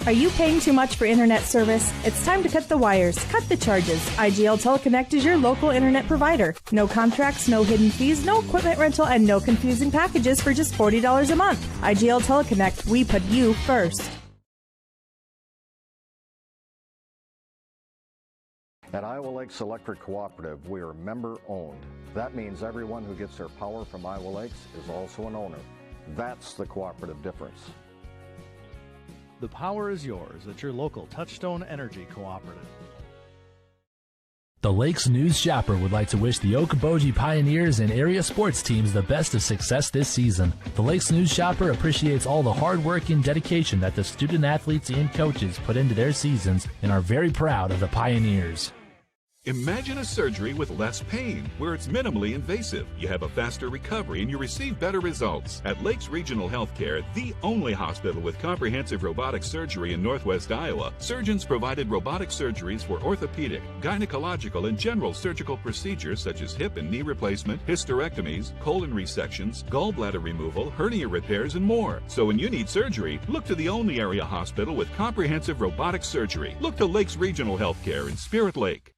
G: Are you paying too much for internet service? It's time to cut the wires, cut the charges. IGL Teleconnect is your local internet provider. No contracts, no hidden fees, no equipment rental, and no confusing packages for just $40 a month. IGL Teleconnect, we put you first.
H: At Iowa Lakes Electric Cooperative, we are member-owned. That means everyone who gets their power from Iowa Lakes is also an owner. That's the cooperative difference.
I: The power is yours at your local Touchstone Energy Cooperative.
J: The Lakes News Shopper would like to wish the Okoboji Pioneers and area sports teams the best of success this season. The Lakes News Shopper appreciates all the hard work and dedication that the student athletes and coaches put into their seasons and are very proud of the Pioneers.
K: Imagine a surgery with less pain, where it's minimally invasive. You have a faster recovery and you receive better results. At Lakes Regional Healthcare, the only hospital with comprehensive robotic surgery in Northwest Iowa, surgeons provided robotic surgeries for orthopedic, gynecological, and general surgical procedures such as hip and knee replacement, hysterectomies, colon resections, gallbladder removal, hernia repairs, and more. So when you need surgery, look to the only area hospital with comprehensive robotic surgery. Look to Lakes Regional Healthcare in Spirit Lake.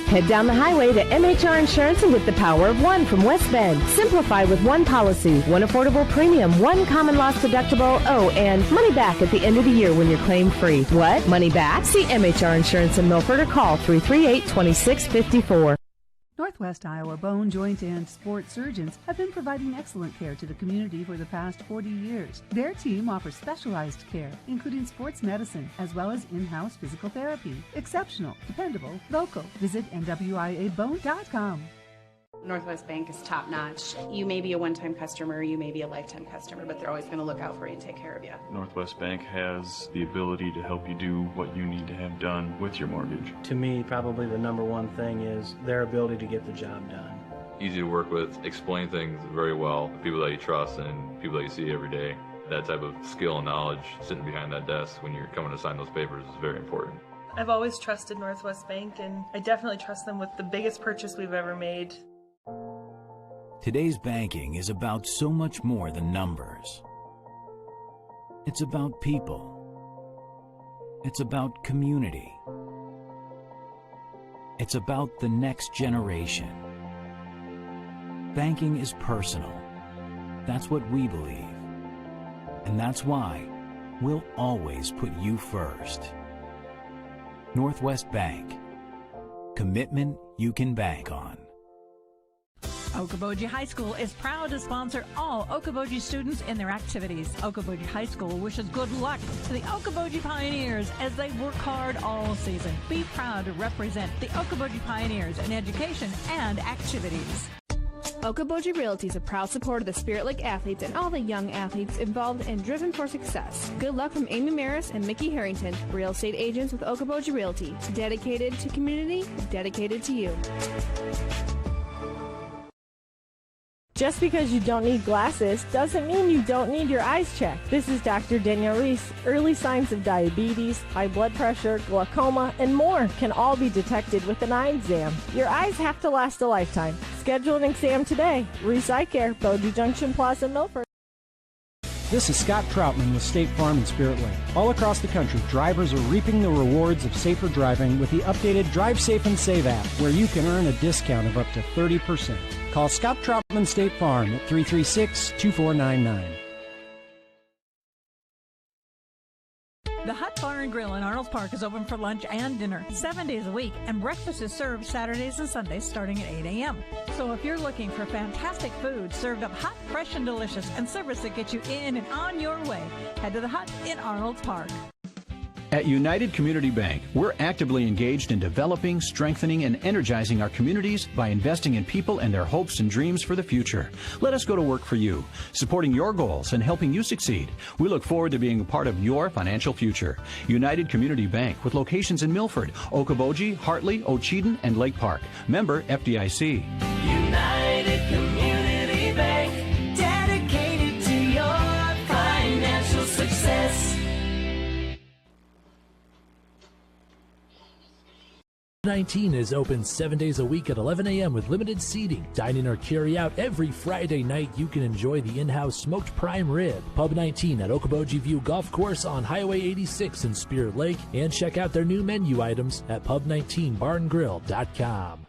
L: Head down the highway to MHR Insurance and get the power of one from West Bend. Simplify with one policy, one affordable premium, one common loss deductible, and money back at the end of the year when you're claim free. What? Money back? See MHR Insurance in Milford or call 338-2654.
E: Northwest Iowa bone, joint, and sports surgeons have been providing excellent care to the community for the past 40 years. Their team offers specialized care, including sports medicine, as well as in-house physical therapy. Exceptional, dependable, local. Visit NWIAbone.com.
M: Northwest Bank is top-notch. You may be a one-time customer, you may be a lifetime customer, but they're always going to look out for you and take care of you.
N: Northwest Bank has the ability to help you do what you need to have done with your mortgage.
O: To me, probably the number one thing is their ability to get the job done.
P: Easy to work with, explain things very well, people that you trust and people that you see every day. That type of skill and knowledge sitting behind that desk when you're coming to sign those papers is very important.
Q: I've always trusted Northwest Bank, and I definitely trust them with the biggest purchase we've ever made.
R: Today's banking is about so much more than numbers. It's about people. It's about community. It's about the next generation. Banking is personal. That's what we believe. And that's why we'll always put you first. Northwest Bank. Commitment you can bank on.
S: Okoboji High School is proud to sponsor all Okoboji students in their activities. Okoboji High School wishes good luck to the Okoboji Pioneers as they work hard all season. Be proud to represent the Okoboji Pioneers in education and activities.
T: Okoboji Realty is a proud supporter of the Spirit Lake athletes and all the young athletes involved and driven for success. Good luck from Amy Maris and Mickey Harrington, real estate agents with Okoboji Realty. Dedicated to community, dedicated to you.
U: Just because you don't need glasses doesn't mean you don't need your eyes checked. This is Dr. Danielle Reese. Early signs of diabetes, high blood pressure, glaucoma, and more can all be detected with an eye exam. Your eyes have to last a lifetime. Schedule an exam today. Reese Eye Care, Bowdoin Junction Plaza, Milford.
B: This is Scott Troutman with State Farm and Spirit Lake. All across the country, drivers are reaping the rewards of safer driving with the updated Drive Safe and Save app, where you can earn a discount of up to 30%. Call Scott Troutman State Farm at 336-2499.
S: The Hut Bar and Grill in Arnold Park is open for lunch and dinner 7 days a week, and breakfast is served Saturdays and Sundays starting at 8 a.m. So if you're looking for fantastic food served up hot, fresh, and delicious, and service that gets you in and on your way, head to the Hut in Arnold Park.
V: At United Community Bank, we're actively engaged in developing, strengthening, and energizing our communities by investing in people and their hopes and dreams for the future. Let us go to work for you, supporting your goals and helping you succeed. We look forward to being a part of your financial future. United Community Bank, with locations in Milford, Okoboji, Hartley, Ocheyedan, and Lake Park. Member FDIC.
W: United Community Bank, dedicated to your financial success.
J: 19 is open 7 days a week at 11 a.m. with limited seating. Dine-in or carry-out every Friday night. You can enjoy the in-house smoked prime rib. Pub 19 at Okoboji View Golf Course on Highway 86 in Spirit Lake. And check out their new menu items at pub19barngrill.com.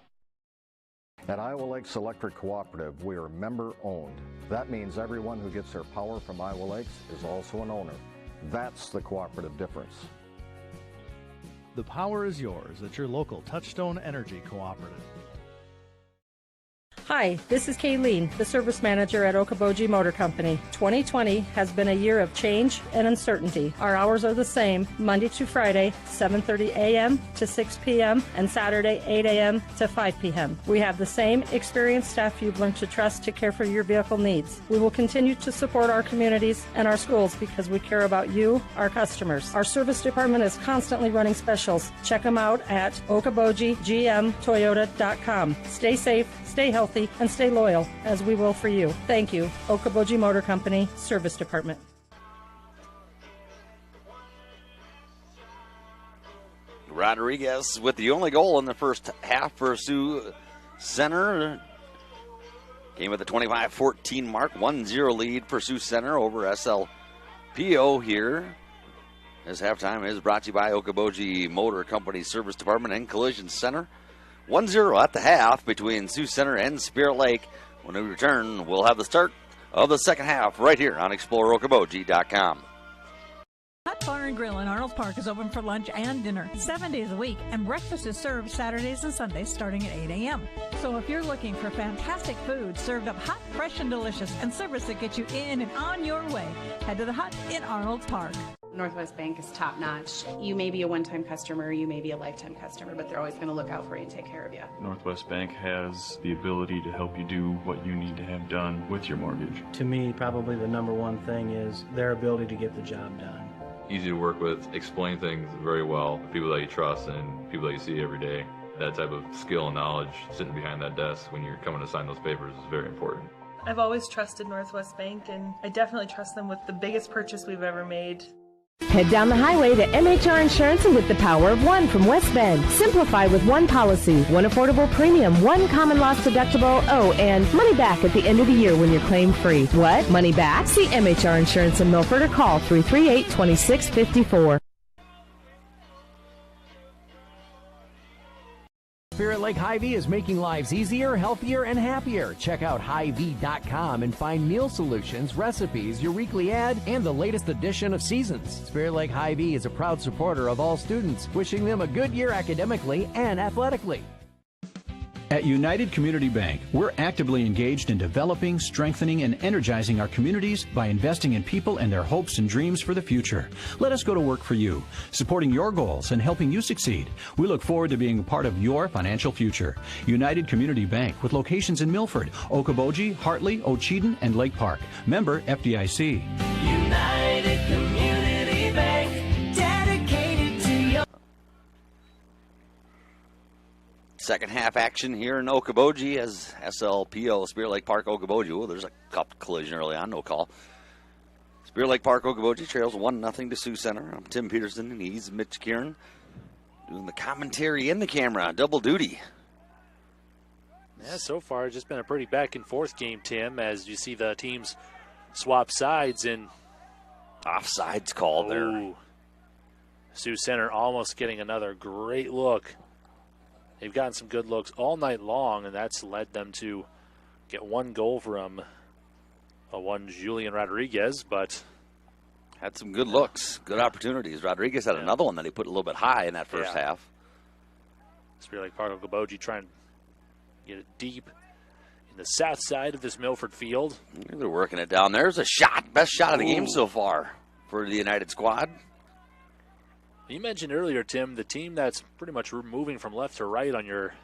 H: At Iowa Lakes Electric Cooperative, we are member-owned. That means everyone who gets their power from Iowa Lakes is also an owner. That's the cooperative difference.
I: The power is yours at your local Touchstone Energy Cooperative.
U: Hi, this is Kayleen, the service manager at Okoboji Motor Company. 2020 has been a year of change and uncertainty. Our hours are the same, Monday to Friday, 7:30 a.m. to 6 p.m., and Saturday, 8 a.m. to 5 p.m. We have the same experienced staff you've learned to trust to care for your vehicle needs. We will continue to support our communities and our schools because we care about you, our customers. Our service department is constantly running specials. Check them out at okobojigmtoyota.com. Stay safe, stay healthy, and stay loyal, as we will for you. Thank you. Okoboji Motor Company, Service Department.
A: Rodriguez with the only goal in the first half for Sioux Center. Game at the 25-14 mark. 1-0 lead for Sioux Center over SLPO here. This halftime is brought to you by Okoboji Motor Company Service Department and Collision Center. 1-0 at the half between Sioux Center and Spirit Lake. When we return, we'll have the start of the second half right here on ExploreOkoboji.com.
S: Hut Bar and Grill in Arnold Park is open for lunch and dinner 7 days a week, and breakfast is served Saturdays and Sundays starting at 8 a.m. So if you're looking for fantastic food served up hot, fresh, and delicious, and service that gets you in and on your way, head to the Hut in Arnold Park.
M: Northwest Bank is top notch. You may be a one-time customer, you may be a lifetime customer, but they're always going to look out for you and take care of you.
N: Northwest Bank has the ability to help you do what you need to have done with your mortgage.
O: To me, probably the number one thing is their ability to get the job done.
P: Easy to work with, explain things very well, people that you trust and people that you see every day. That type of skill and knowledge sitting behind that desk when you're coming to sign those papers is very important.
Q: I've always trusted Northwest Bank, and I definitely trust them with the biggest purchase we've ever made.
L: Head down the highway to MHR Insurance and get the power of one from West Bend. Simplify with one policy, one affordable premium, one common loss deductible, and money back at the end of the year when you're claim free. What? Money back? See MHR Insurance in Milford or call 338-2654.
F: Spirit Lake Hy-Vee is making lives easier, healthier, and happier. Check out Hy-Vee.com and find meal solutions, recipes, your weekly ad, and the latest edition of Seasons. Spirit Lake Hy-Vee is a proud supporter of all students, wishing them a good year academically and athletically.
V: At United Community Bank, we're actively engaged in developing, strengthening, and energizing our communities by investing in people and their hopes and dreams for the future. Let us go to work for you, supporting your goals and helping you succeed. We look forward to being a part of your financial future. United Community Bank, with locations in Milford, Okoboji, Hartley, Ocheyedan, and Lake Park. Member FDIC.
W: United Community Bank, dedicated to your...
A: Second half action here in Okoboji as SLPO, Spirit Lake Park, Okoboji. Oh, there's a cup collision early on, no call. Spirit Lake Park, Okoboji trails 1-0 to Sioux Center. I'm Tim Peterson, and he's Mitch Kieran doing the commentary and the camera, double duty.
X: Yeah, so far it's just been a pretty back and forth game, Tim, as you see the teams swap sides, and
A: Offsides called there.
C: Ooh. Sioux Center almost getting another great look. They've gotten some good looks all night long, and that's led them to get one goal from one Julian Rodriguez, but
A: had some good looks, good opportunities. Rodriguez had another one that he put a little bit high in that first half.
C: Spirit Lake Park Okoboji trying to get it deep in the south side of this Milford field.
A: They're working it down. There's a shot. Best shot of the game so far for the United squad.
C: You mentioned earlier, Tim, the team that's pretty much moving from left to right on your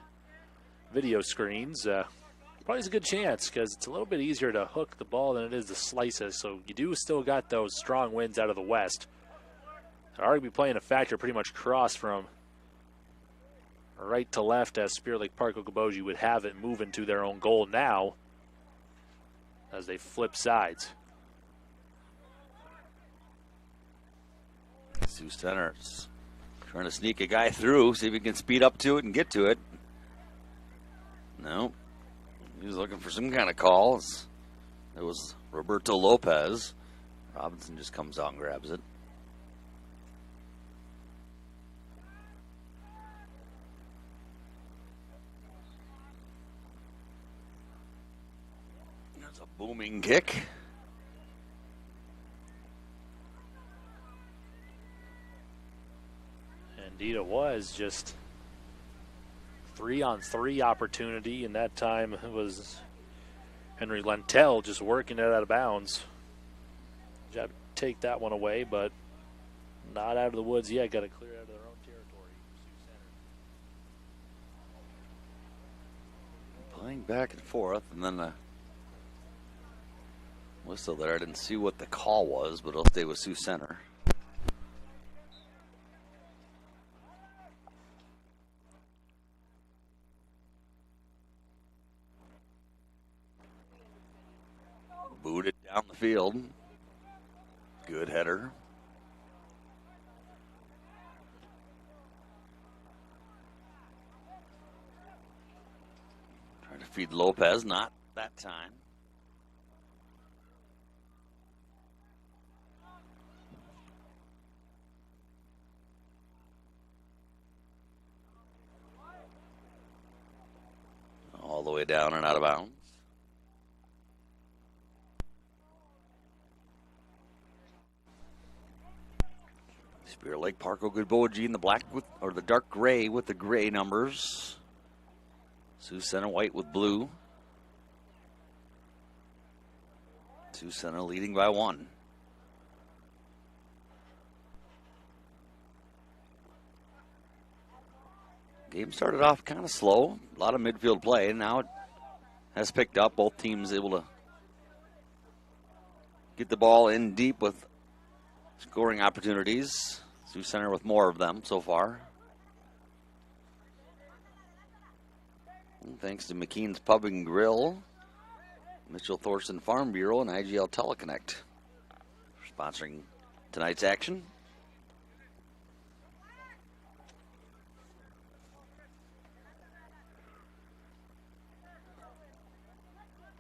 C: video screens. Probably has a good chance because it's a little bit easier to hook the ball than it is to slice it. So you do still got those strong winds out of the west. They're already playing a factor pretty much cross from right to left as Spirit Lake Park Okoboji would have it moving to their own goal now as they flip sides.
A: Sioux Center's trying to sneak a guy through, see if he can speed up to it and get to it. No. He was looking for some kind of call. It was Roberto Lopez. Robinson just comes out and grabs it. There's a booming kick.
C: Indeed it was. Just 3-on-3 opportunity, and that time it was Henry Lentel just working it out of bounds. Job to take that one away, but not out of the woods yet. Got to clear out of their own territory. Sioux Center.
A: Playing back and forth, and then the whistle there. I didn't see what the call was, but it'll stay with Sioux Center. Booted down the field. Good header. Trying to feed Lopez, not that time. All the way down and out of bounds. Spirit Lake Park Okoboji in the black with, or the dark gray with the gray numbers. Sioux Center white with blue. Sioux Center leading by 1. Game started off kind of slow. A lot of midfield play. Now it has picked up. Both teams able to get the ball in deep with scoring opportunities. Sioux Center with more of them so far. And thanks to McKean's Pub and Grill, Mitchell Thorson Farm Bureau, and IGL Teleconnect for sponsoring tonight's action.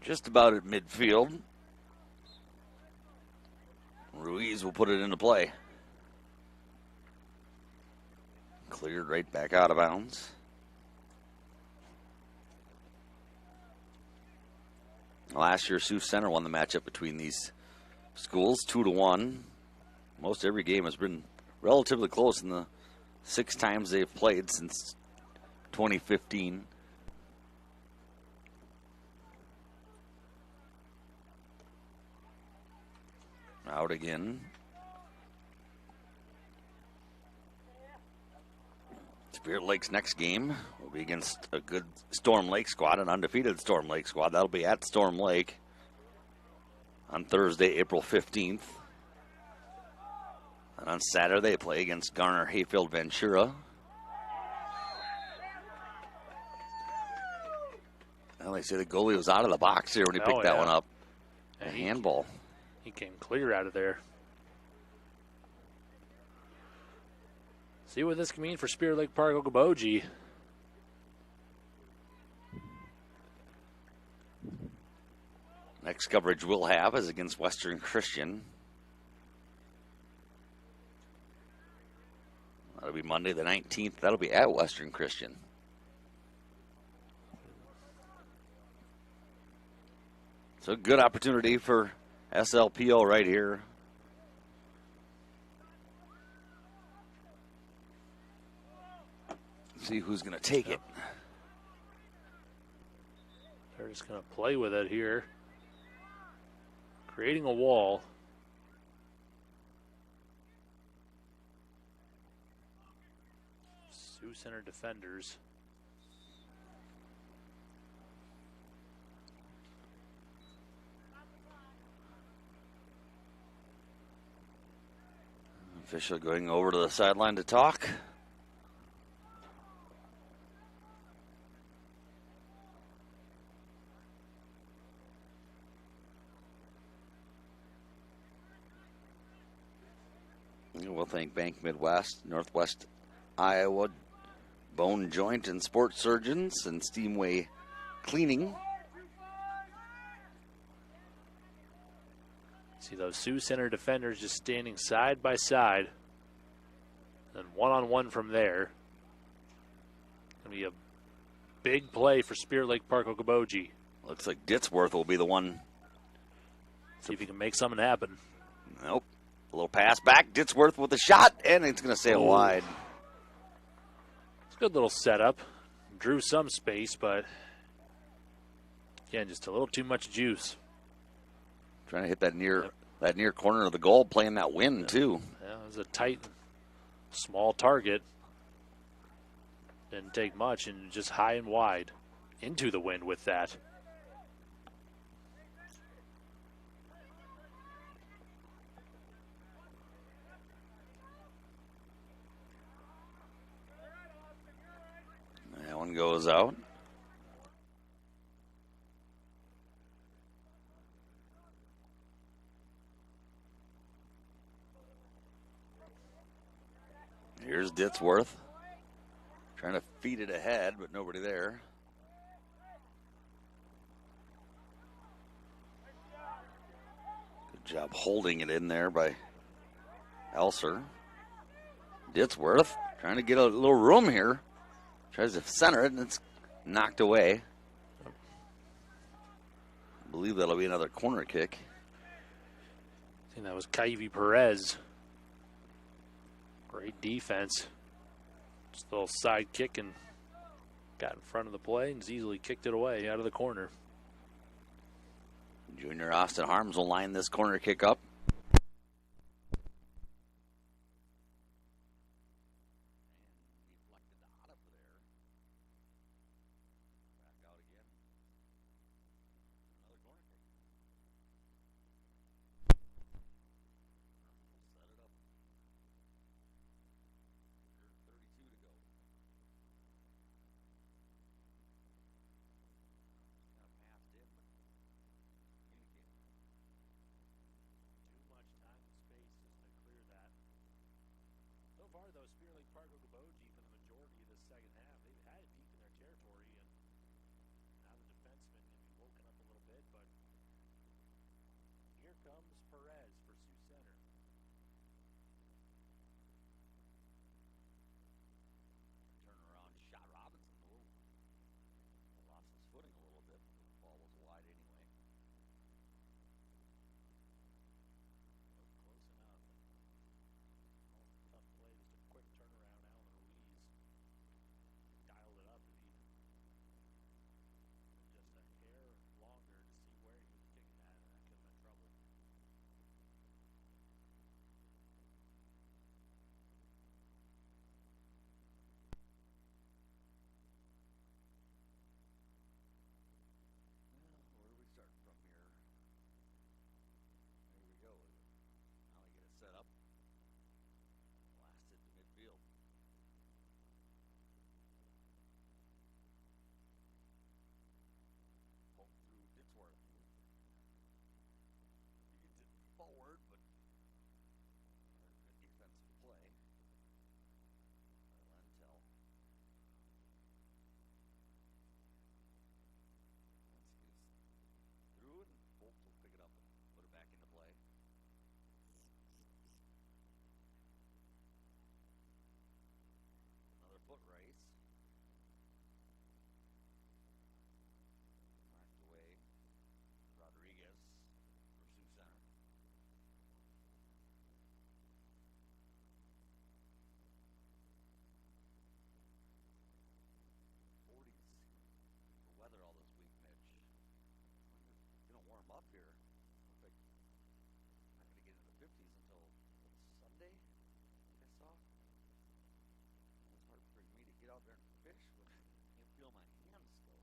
A: Just about at midfield. Ruiz will put it into play. Cleared right back out of bounds. Last year, Sioux Center won the matchup between these schools, 2-1. Most every game has been relatively close in the 6 times they've played since 2015. Out again. Spirit Lake's next game will be against a good Storm Lake squad, an undefeated Storm Lake squad. That'll be at Storm Lake on Thursday, April 15th. And on Saturday, they play against Garner Hayfield Ventura. Well, they say the goalie was out of the box here when he picked that one up. A handball.
C: He came clear out of there. See what this can mean for Spirit Lake Park Okoboji.
A: Next coverage we'll have is against Western Christian. That'll be Monday the 19th. That'll be at Western Christian. So good opportunity for SLPO right here. See who's going to take it.
C: They're just going to play with it here. Creating a wall. Sioux Center defenders.
A: Official going over to the sideline to talk. We'll thank Bank Midwest, Northwest Iowa Bone Joint and Sports Surgeons, and Steamway Cleaning.
C: See those Sioux Center defenders just standing side by side. And one-on-one from there. Going to be a big play for Spirit Lake Park Okoboji.
A: Looks like Ditsworth will be the one.
C: See if he can make something happen.
A: Nope. A little pass back. Ditsworth with a shot, and it's going to sail wide.
C: It's a good little setup. Drew some space, but again, just a little too much juice.
A: Trying to hit that near corner of the goal, playing that wind too.
C: Yeah, it was a tight, small target. Didn't take much, and just high and wide into the wind with that.
A: That one goes out. Here's Ditsworth. Trying to feed it ahead, but nobody there. Good job holding it in there by Elser. Ditsworth trying to get a little room here. Tries to center it, and it's knocked away. I believe that'll be another corner kick.
C: I think that was Kaivi Perez. Great defense. Just a little side kick and got in front of the play and easily kicked it away out of the corner.
A: Junior Austin Harms will line this corner kick up.
C: Though Spirit Lake Park Okoboji for the majority of the second half, they've had it deep in their territory, and now the defensemen can be woken up a little bit, but here comes Perez for Sioux Center.
A: Turnaround shot. Robinson lost his footing a little bit. The ball was wide anyway. warm up here. Looks like I'm not going to get into the 50s until Sunday, I saw. It's hard for me to get out there and fish when I can't feel my hands still.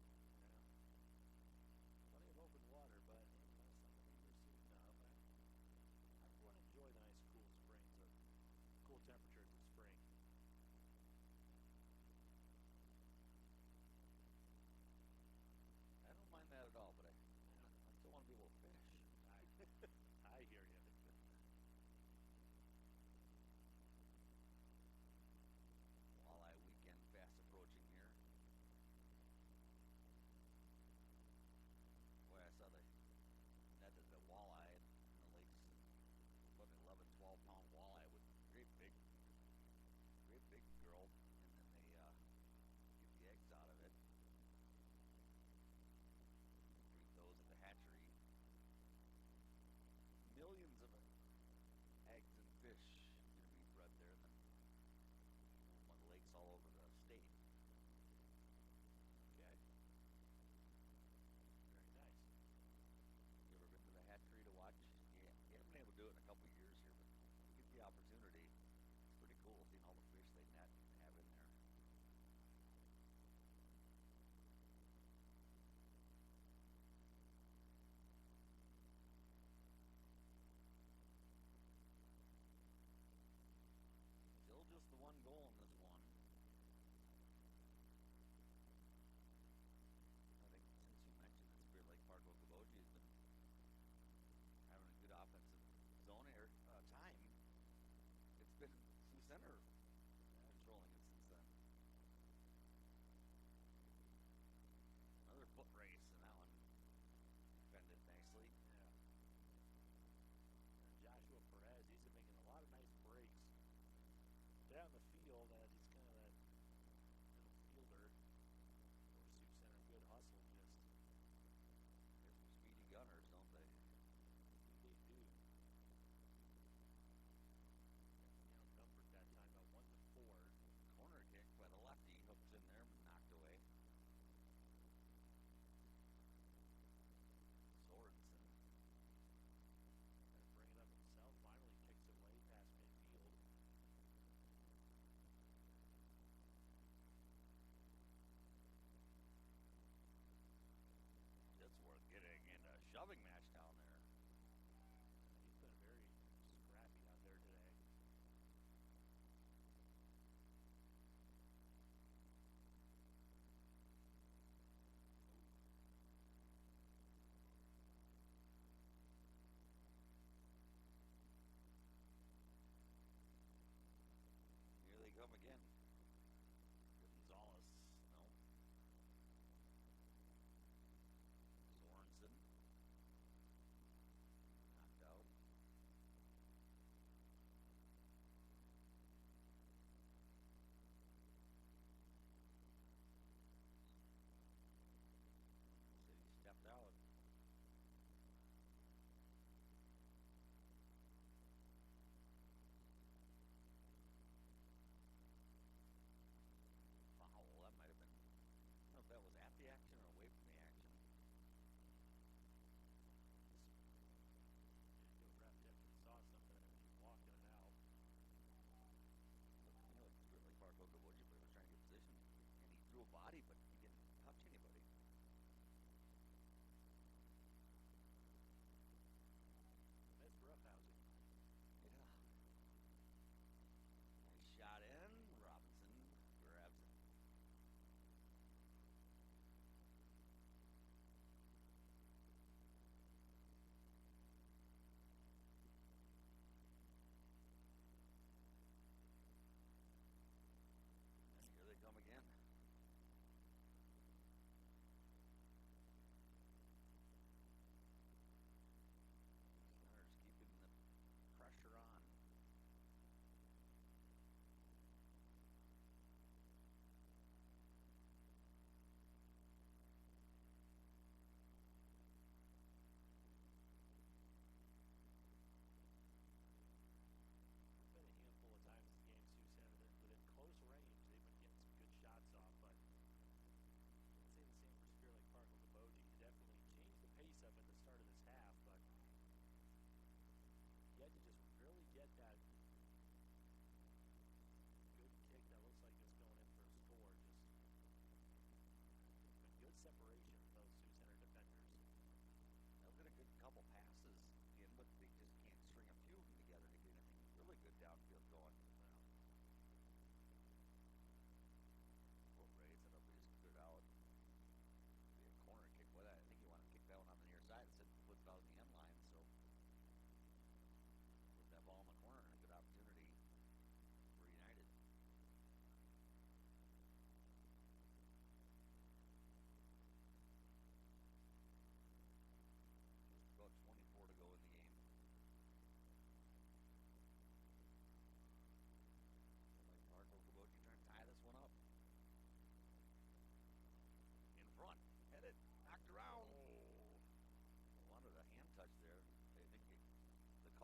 C: Yeah. Plenty of open water, but some of these are soon enough. Everyone enjoy the nice cool springs, or cool temperatures of spring.
A: I don't mind that at all, but I still want to be able to fish.
C: I hear you.
A: Walleye weekend fast approaching here. Boy, I saw the walleye in the lakes. About an 11, 12 pound walleye with great big girl, and then they get the eggs out of it. Treat those at the hatchery.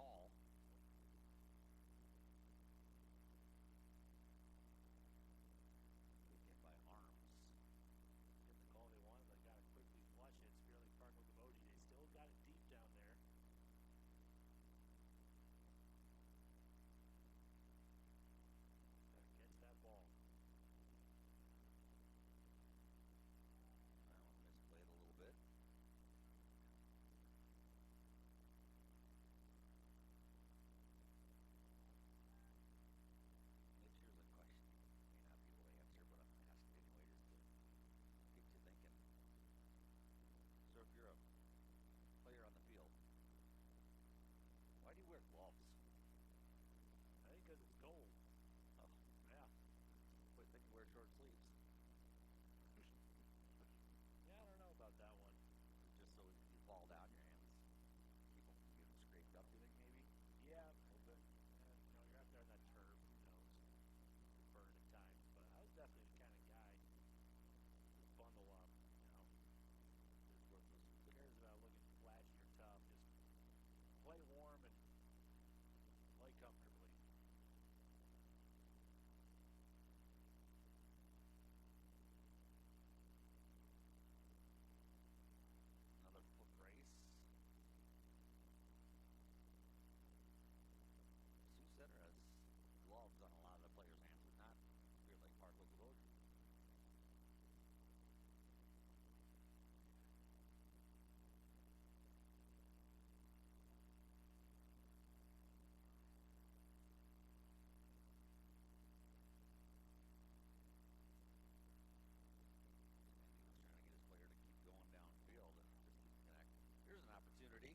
A: call. Good get by Harms.
C: Get the call they wanted, but got to quickly flush it. It's Fairleigh Park Okoboji. They still got it deep down there. Got to catch that ball.
A: That one misplayed a little bit. Mitch, here's a question you may not be able to answer, but I'm going to ask it anyway just to get you thinking. So if you're a player on the field, why do you wear gloves?
C: I think because it's cold.
A: Oh,
C: Yeah.
A: I think you wear short sleeves.
C: Yeah, I don't know about that one.
A: Just so if you fall down, your hands keep them from getting scraped up, you think maybe?
C: Yeah, a little bit. And, you know, you're out there on that turf. Who knows? You burn at times. But I was definitely the kind of guy to bundle up. You know, just worthless. Who cares about looking flashy or tough? Just play warm and play comfortably.
A: Another foot race. Sioux Center has gloves on a lot of the players' hands, but not Fairleigh Park Okoboji. He was trying to get his player to keep going downfield and just didn't connect. Here's an opportunity.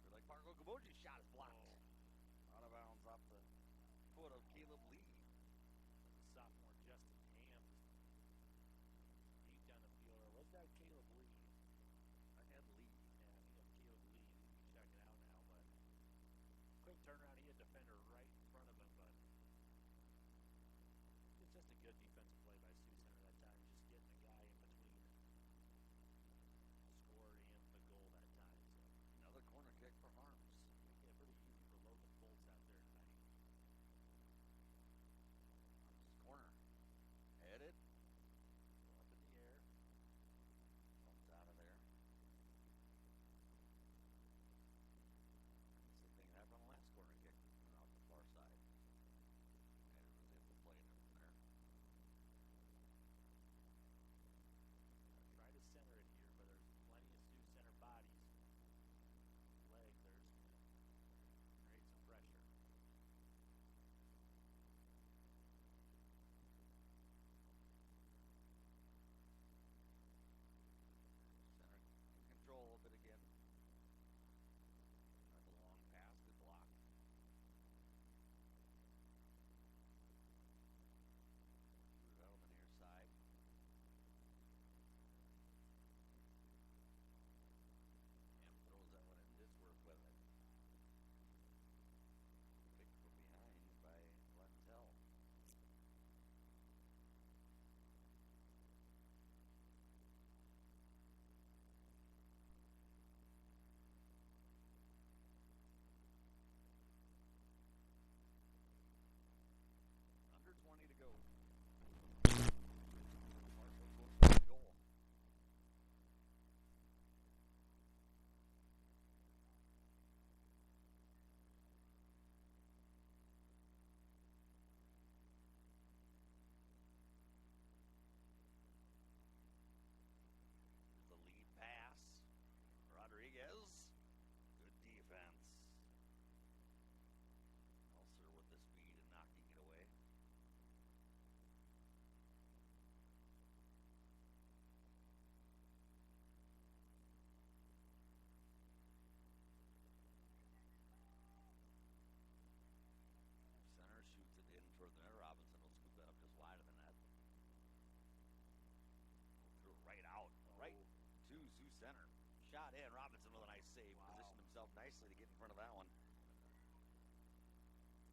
A: Fairleigh Park Okoboji's shot is blocked. Out of bounds off the foot of Caleb Lee.
C: The sophomore Justin Ham deep down the field. Or was that Caleb Lee?
A: I had Lee.
C: Yeah, I think it was Caleb Lee. He's going to be checking out now. But quick turnaround. He had a defender right in front of him. But it's just a good defensive play by Sioux Center that time. Just getting the guy in between the score and the goal that time. So
A: Another corner kick for Harms.
C: making it pretty easy for Logan Bolts out there tonight.
A: Harms' corner. Headed.
C: Up in the air.
A: Bumped out of there. Same thing happened on the last corner kick. Went out the far side. And it was able to play it from there.
C: Try to center it here, but there's plenty of Sioux Center bodies. Leg, there's create some pressure.
A: Center in control of it again. That's a long pass. Good block. Threw it out on the near side. And throws that one in his work with it. Picked from behind by Glentel. Under 20 to go. Marshall goes for the goal. The lead pass. Rodriguez. Good defense. Elser with the speed and knocking it away. Center shoots it in toward the net. Robinson will scoop that up just wide of the net. Threw it right out, right to Sioux Center. Shot in. Robinson with a nice save. Positioned himself nicely to get in front of that one.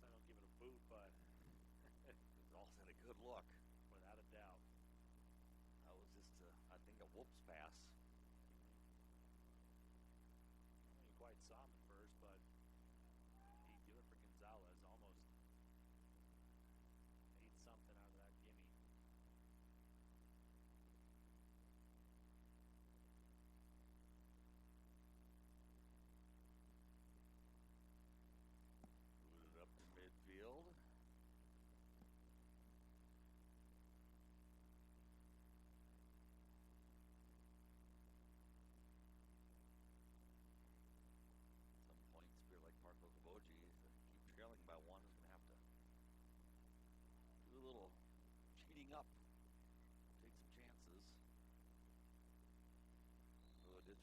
C: I don't give it a boot, but
A: Also had a good look.
C: without a doubt.
A: That was just, I think, a whoops pass.
C: I didn't quite saw him at first, but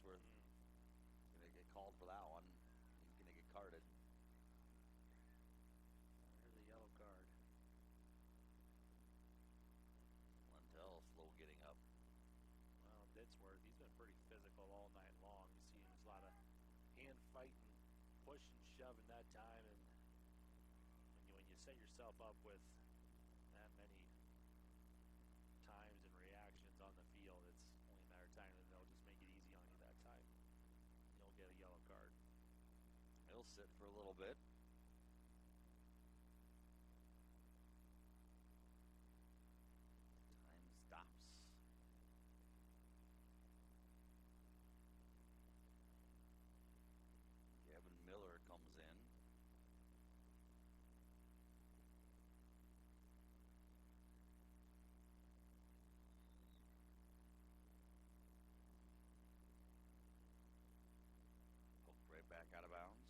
A: Ellsworth. Going to get called for that one. He's going to get carded.
C: There's a yellow card.
A: Lentell slow getting up.
C: Well, Dinsworth, he's been pretty physical all night long. You see there's a lot of hand fighting, push and shoving that time, and when you set yourself up with that many times and reactions on the field, it's only a matter of time that they'll just make it easy on you that time. You'll get a yellow card.
A: He'll sit for a little bit. Time stops. Gavin Miller comes in. Hooked right back out of bounds.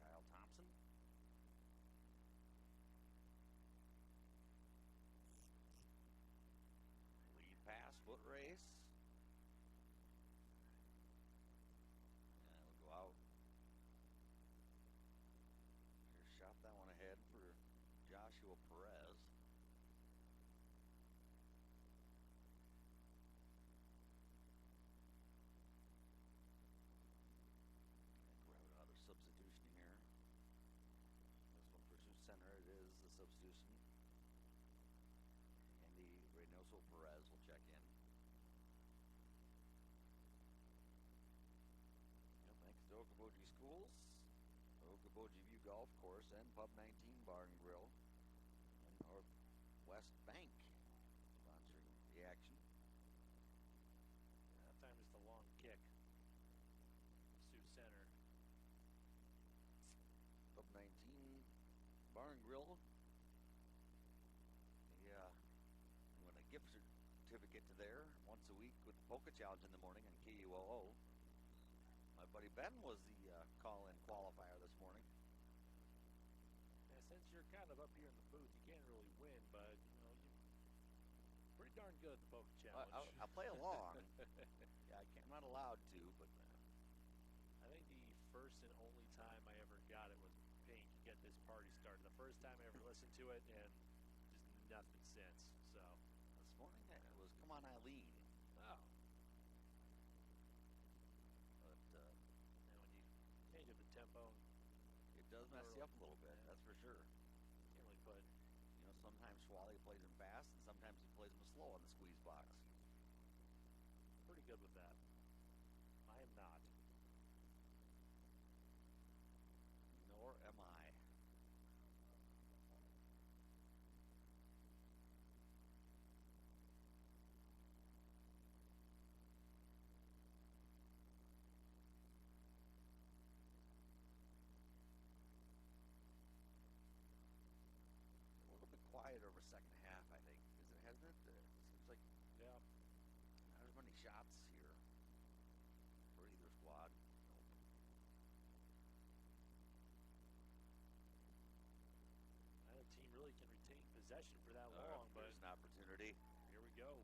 A: Kyle Thompson. Lead pass, foot race. Go out. Here's shot that one ahead for Joshua Perez. Grab another substitution here. This one for Sioux Center, it is the substitution. Andy Reynoso Perez will check in. Thanks to Okoboji Schools, Okoboji View Golf Course, and Pub 19 Bar and Grill, and Northwest Bank sponsoring the action.
C: That time is the long kick. Sioux Center.
A: Pub 19 Bar and Grill. Yeah, win a gift certificate to there once a week with the Polka Challenge in the morning on KUOO. My buddy Ben was the call-in qualifier this morning.
C: Yeah, since you're kind of up here in the booth, you can't really win, but you're pretty darn good at the Polka Challenge.
A: I'll play along. Yeah, I'm not allowed to, but
C: I think the first and only time I ever got it was Pink, Get This Party Started. The first time I ever listened to it, and just nothing since. So
A: this morning it was Come On Eileen.
C: Oh. But and when you change up the tempo,
A: it does mess you up a little bit. That's for sure.
C: Can't really put.
A: You know, sometimes Schwally plays them fast, and sometimes he plays them slow on the squeeze box.
C: Pretty good with that. I am not.
A: Nor am I. A little bit quiet over second half, I think. Hasn't it? Seems like
C: yeah.
A: Not as many shots here for either squad.
C: Neither team really can retain possession for that long, but
A: there's an opportunity.
C: Here we go.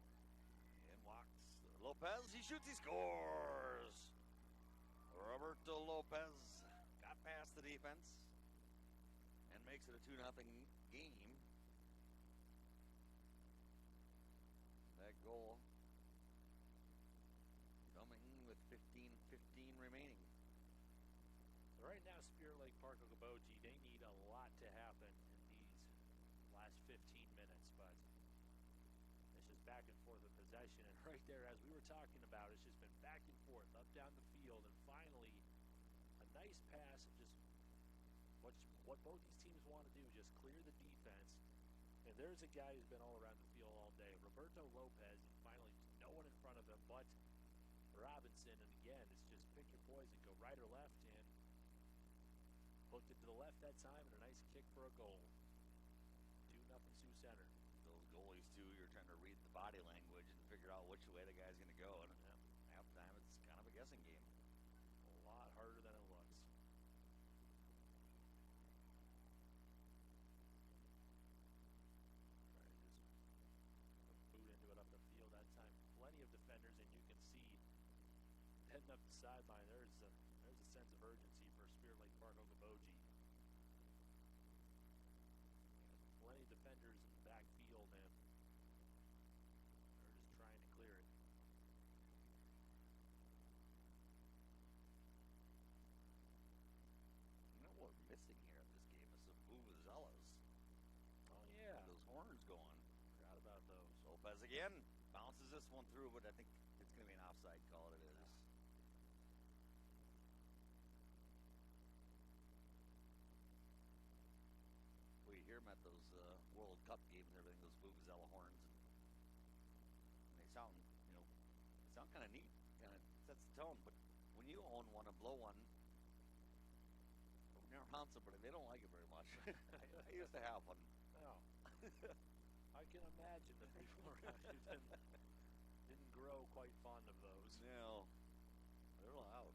A: In walks Lopez. He shoots. He scores. Roberto Lopez got past the defense and makes it a 2-0 game. That goal coming with 15:15 remaining.
C: So right now, Spirit Lake Park Okoboji, they need a lot to happen in these last 15 minutes, but it's just back and forth with possession. And right there, as we were talking about, it's just been back and forth, up down the field, and finally a nice pass of just what both these teams want to do, just clear the defense. And there's a guy who's been all around the field all day, Roberto Lopez, and finally no one in front of him but Robinson. And again, it's just pick your poison, go right or left, and hooked it to the left that time, and a nice kick for a goal. 2-0 Sioux Center.
A: Those goalies, too, you're trying to read the body language and figure out which way the guy's going to go. And at halftime, it's kind of a guessing game.
C: A lot harder than it looks. Boot into it up the field that time. Plenty of defenders, and you can see sideline, there's a sense of urgency for Spirit Lake Park Okoboji. Plenty of defenders in the backfield, and they're just trying to clear it.
A: You know what we're missing here in this game is some vuvuzelas.
C: Oh, yeah.
A: Those horns going.
C: Forgot about those.
A: Lopez again. Bounces this one through, but I think it's going to be an offside call. It is. We hear them at those World Cup games and everything, those vuvuzela horns. And they sound, kind of neat. Kind of sets the tone. But when you own one and blow one, never around somebody, they don't like it very much. I used to have one.
C: No. I can imagine the people around you didn't grow quite fond of those.
A: No. They're loud.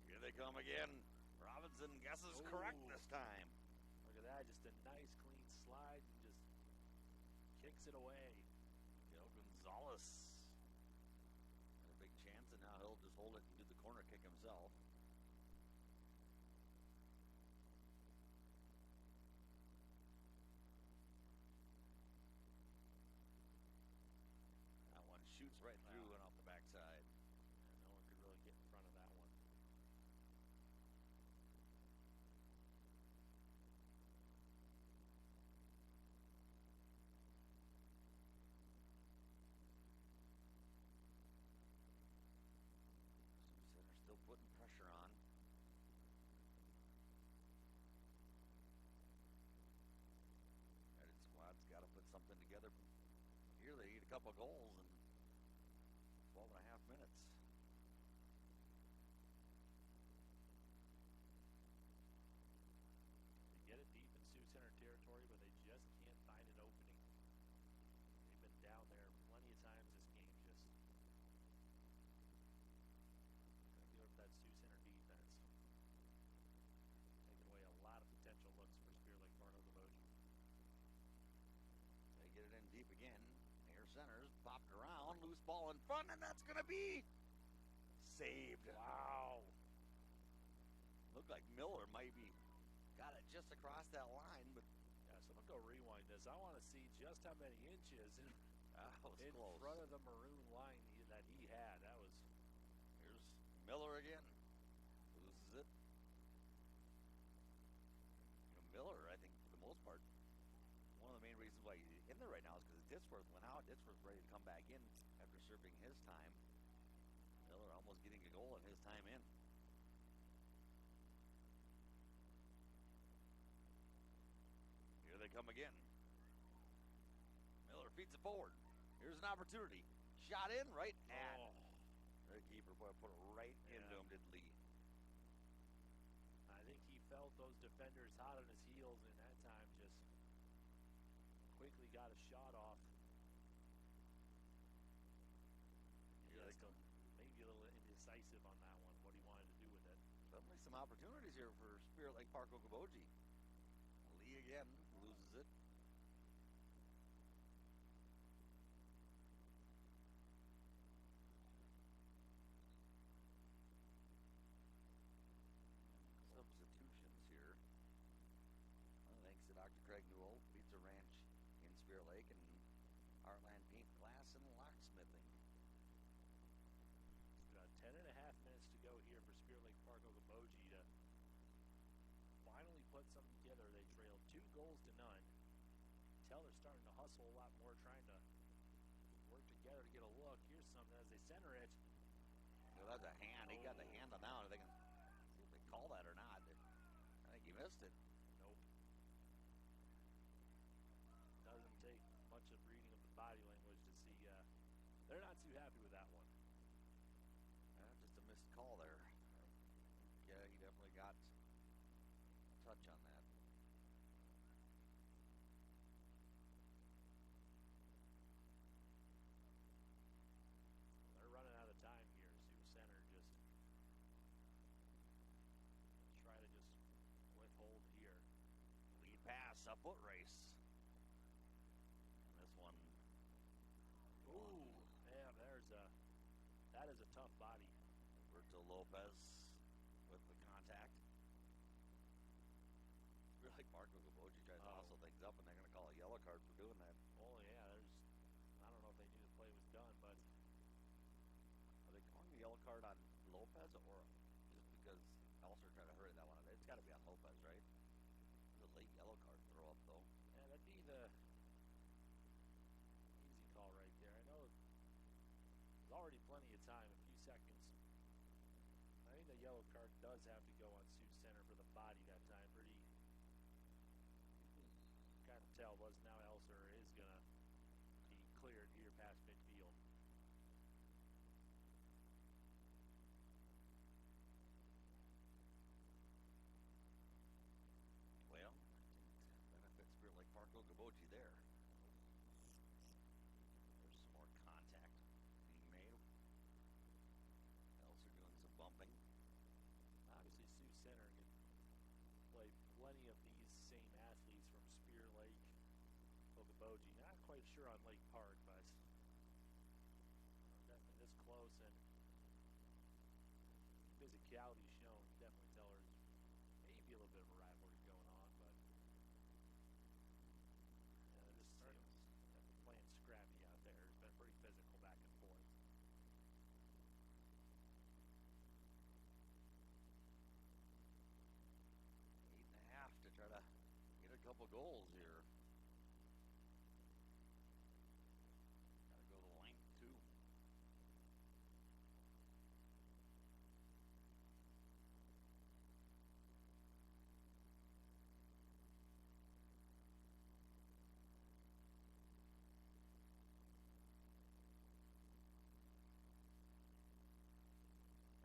A: Here they come again. Robinson guesses correct this time.
C: Look at that. Just a nice clean slide and just kicks it away.
A: Joe Gonzalez had a big chance, and now he'll just hold it and do the corner kick himself. That one shoots right through and off the backside.
C: And no one could really get in front of that one.
A: Center still putting pressure on. United squad's got to put something together. Here they need a couple of goals in 12 and a half minutes.
C: They get it deep in Sioux Center territory, but they just can't find an opening. They've been down there plenty of times this game, just give up that Sioux Center defense. Taking away a lot of potential looks for Spirit Lake Park Okoboji.
A: They get it in deep again. Near centers, popped around, loose ball in front, and that's going to be saved.
C: Wow.
A: Looked like Miller might be got it just across that line, but
C: yeah, so I'm going to go rewind this. I want to see just how many inches in
A: close.
C: Front of the maroon line that he had. That was.
A: Here's Miller again. Loses it. Miller, I think, for the most part, one of the main reasons why he's in there right now is because Ditsworth went out. Ditsworth's ready to come back in after serving his time. Miller almost getting a goal in his time in. Here they come again. Miller feeds it forward. Here's an opportunity. Shot in right at. The keeper put it right into him, did Lee.
C: I think he felt those defenders hot on his heels, and that time just quickly got a shot off. Just maybe a little indecisive on that one, what he wanted to do with it.
A: Definitely some opportunities here for Spirit Lake Park Okoboji. Lee again loses it. Substitutions here. Well, thanks to Dr. Craig Newell, Pizza Ranch in Spirit Lake, and Heartland Paint, Glass, and Locksmithing.
C: Got 10.5 minutes to go here for Spirit Lake Park Okoboji to finally put something together. They trailed 2-0. Tell they're starting to hustle a lot more, trying to work together to get a look. Here's something as they center it.
A: Well, that's a hand. He got the hand on that. They can see if they call that or not. I think he missed it.
C: Nope. Doesn't take much of reading of the body language to see they're not too happy with that one.
A: Just a missed call there. Yeah, he definitely got a touch on that.
C: They're running out of time here. Sioux Center just try to just withhold here.
A: Lead pass, a foot race.
C: That is a tough body.
A: Roberto Lopez with the contact. We're like Mark Okoboji tries to hustle things up, and they're going to call a yellow card for doing that.
C: Oh, yeah, I don't know if they knew the play was done, but...
A: Are they calling a yellow card on Lopez, or just because Elser tried to hurry that one? It's got to be on Lopez, right? It's a late yellow card throw up, though.
C: Yeah, that'd be the easy call right there. I know there's already plenty of time, a few seconds. I think the yellow card does have to go on Sioux Center for the body that time. Pretty kind of tell was now Elser is going to be cleared here past midfield.
A: Well, didn't benefit Spirit Lake Park Okoboji there. There's some more contact being made. Elser doing some bumping.
C: Obviously, Sioux Center can play plenty of these same athletes from Spear Lake, Okoboji. Not quite sure on Lake Park, but definitely this close and physicality shown. Definitely tell there's maybe a little bit of a rivalry going on, but yeah, they're just playing scrappy out there. It's been pretty physical back and forth.
A: 8.5 to try to get a couple goals here. Gotta go to line 2.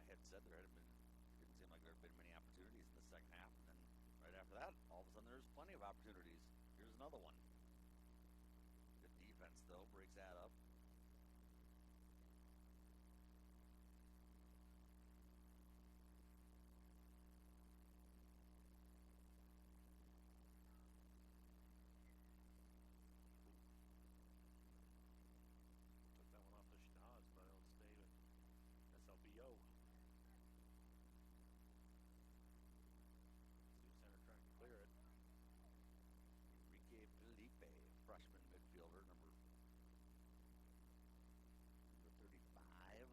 A: I had said there had been, it didn't seem like there had been many opportunities in the second half, and then right after that, all of a sudden there's plenty of opportunities. Here's another one. Good defense, though, breaks that up.
C: Took that one off the schnoz, but it'll stay with SLBO. Sioux Center trying to clear it.
A: Enrique Felipe, freshman midfielder, number 35.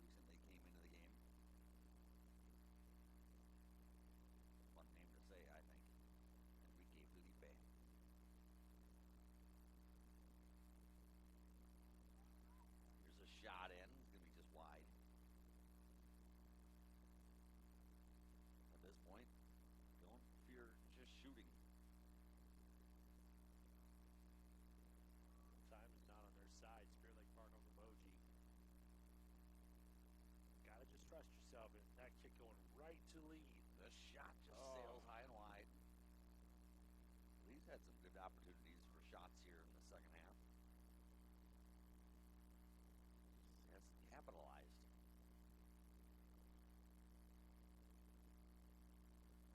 A: Recently came into the game. Fun name to say, I think. Enrique Felipe. Here's a shot in. It's going to be just wide. At this point, don't fear just shooting.
C: Time is not on their side. Spirit Lake Park Okoboji. Gotta just trust yourself. And that kick going right to lead.
A: The shot just sails high and wide. Lee's had some good opportunities for shots here in the second half. Has capitalized.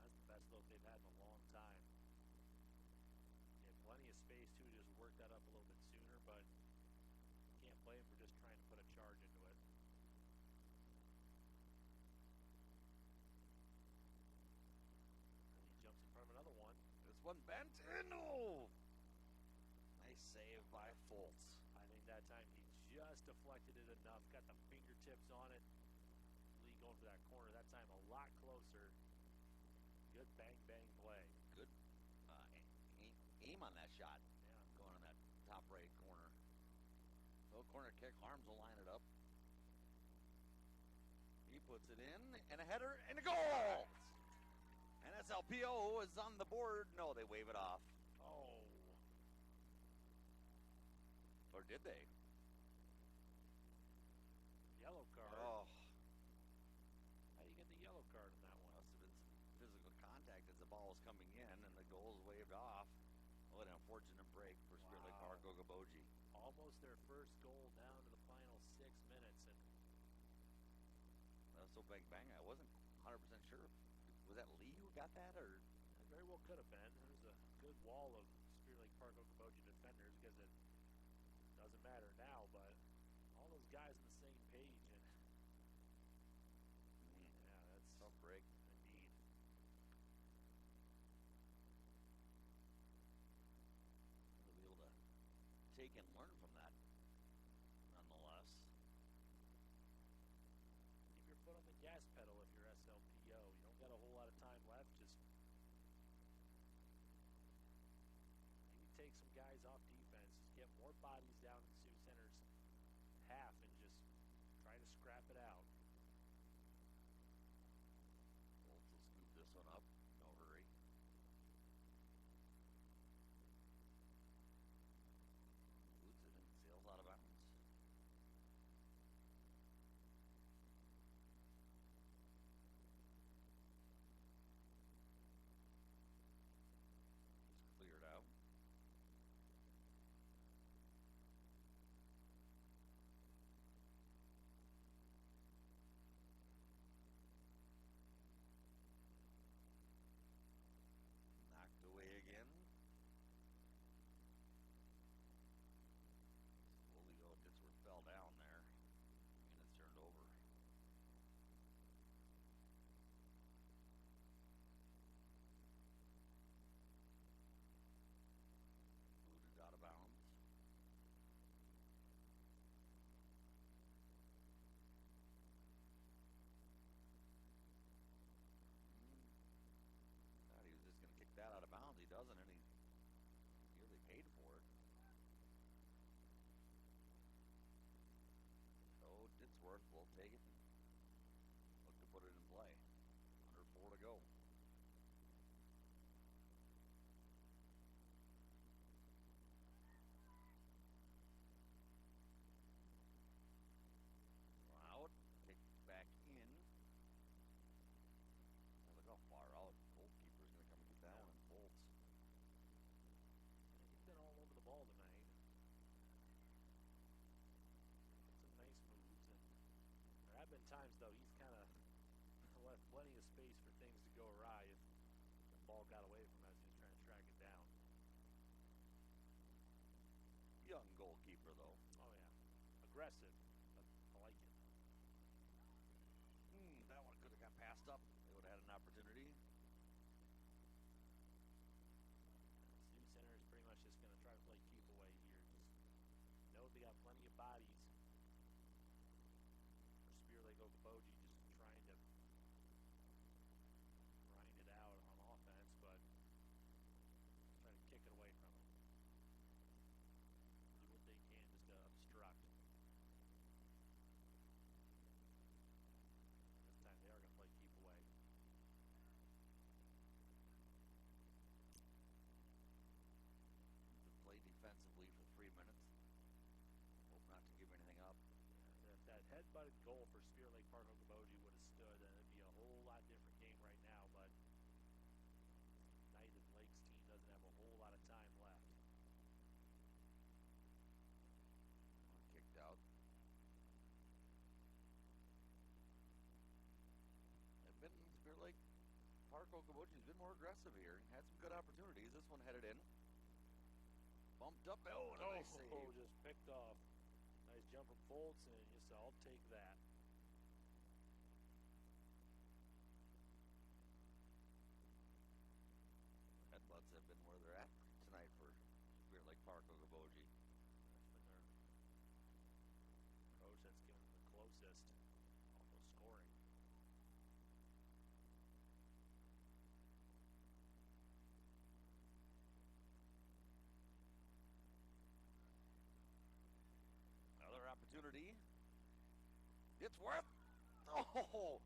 C: That's the best look they've had in a long time. They had plenty of space too to just work that up a little bit sooner, but you can't blame them for just trying to put a charge into it. And he jumps in front of another one.
A: This one bent in. Oh! Nice save by Foltz.
C: I think that time he just deflected it enough, got the fingertips on it. Lee going for that corner. That time a lot closer. Good bang play.
A: Good aim on that shot.
C: Yeah.
A: Going in that top right corner. No corner kick. Harms will line it up. He puts it in, and a header, and a goal! And SLPO is on the board. No, they wave it off.
C: Oh.
A: Or did they?
C: Yellow card.
A: Oh.
C: How do you get the yellow card in that one?
A: Must have been some physical contact as the ball was coming in, and the goal was waved off. What an unfortunate break for Spirit Lake Park Okoboji.
C: Almost their first goal down to the final 6 minutes, and
A: That was so bang. I wasn't 100% sure. Was that Lee who got that, or?
C: it very well could have been. There's a good wall of Spirit Lake Park Okoboji defenders because it doesn't matter now, but all those guys in the
A: one up. No hurry. Boots it and sails out of bounds. It's cleared out. Knocked away again. Slowly go. Ditzworth fell down there. And it's turned over. Booted out of bounds. Thought he was just going to kick that out of bounds. He doesn't, and he nearly paid for it. So Ditzworth will take it and look to put it in play. Under 4 to go. Out, kicked back in. Oh, look how far out. Goalkeeper's going to come and get that one and bolts.
C: He's been all over the ball tonight. Some nice moves. And there have been times, though, he's kind of left plenty of space for things to go awry if the ball got away from us. He was trying to track it down.
A: Young goalkeeper, though.
C: Oh, yeah. Aggressive. But I like it.
A: That one could have got passed up. They would have had an opportunity.
C: Sioux Center is pretty much just going to try to play keep away here. Just know they got plenty of bodies. For Spear Lake Okoboji, just trying to grind it out on offense, but trying to kick it away from them. Do what they can just to obstruct. This time they are going to play keep away.
A: To play defensively for 3 minutes. Hope not to give anything up.
C: Yeah, if that head-butted goal for Spear Lake Park Okoboji would have stood, then it'd be a whole lot different game right now, but United Lakes team doesn't have a whole lot of time left.
A: Kicked out. They've been Spear Lake Park Okoboji's been more aggressive here. Had some good opportunities. This one headed in. Bumped up. Oh, and a nice save.
C: Just picked off. Nice jump from Foltz, and just I'll take that.
A: Headbutts have been where they're at tonight for Spear Lake Park Okoboji.
C: That's been their coach that's given them the closest, almost scoring.
A: Another opportunity. Ditzworth. Oh,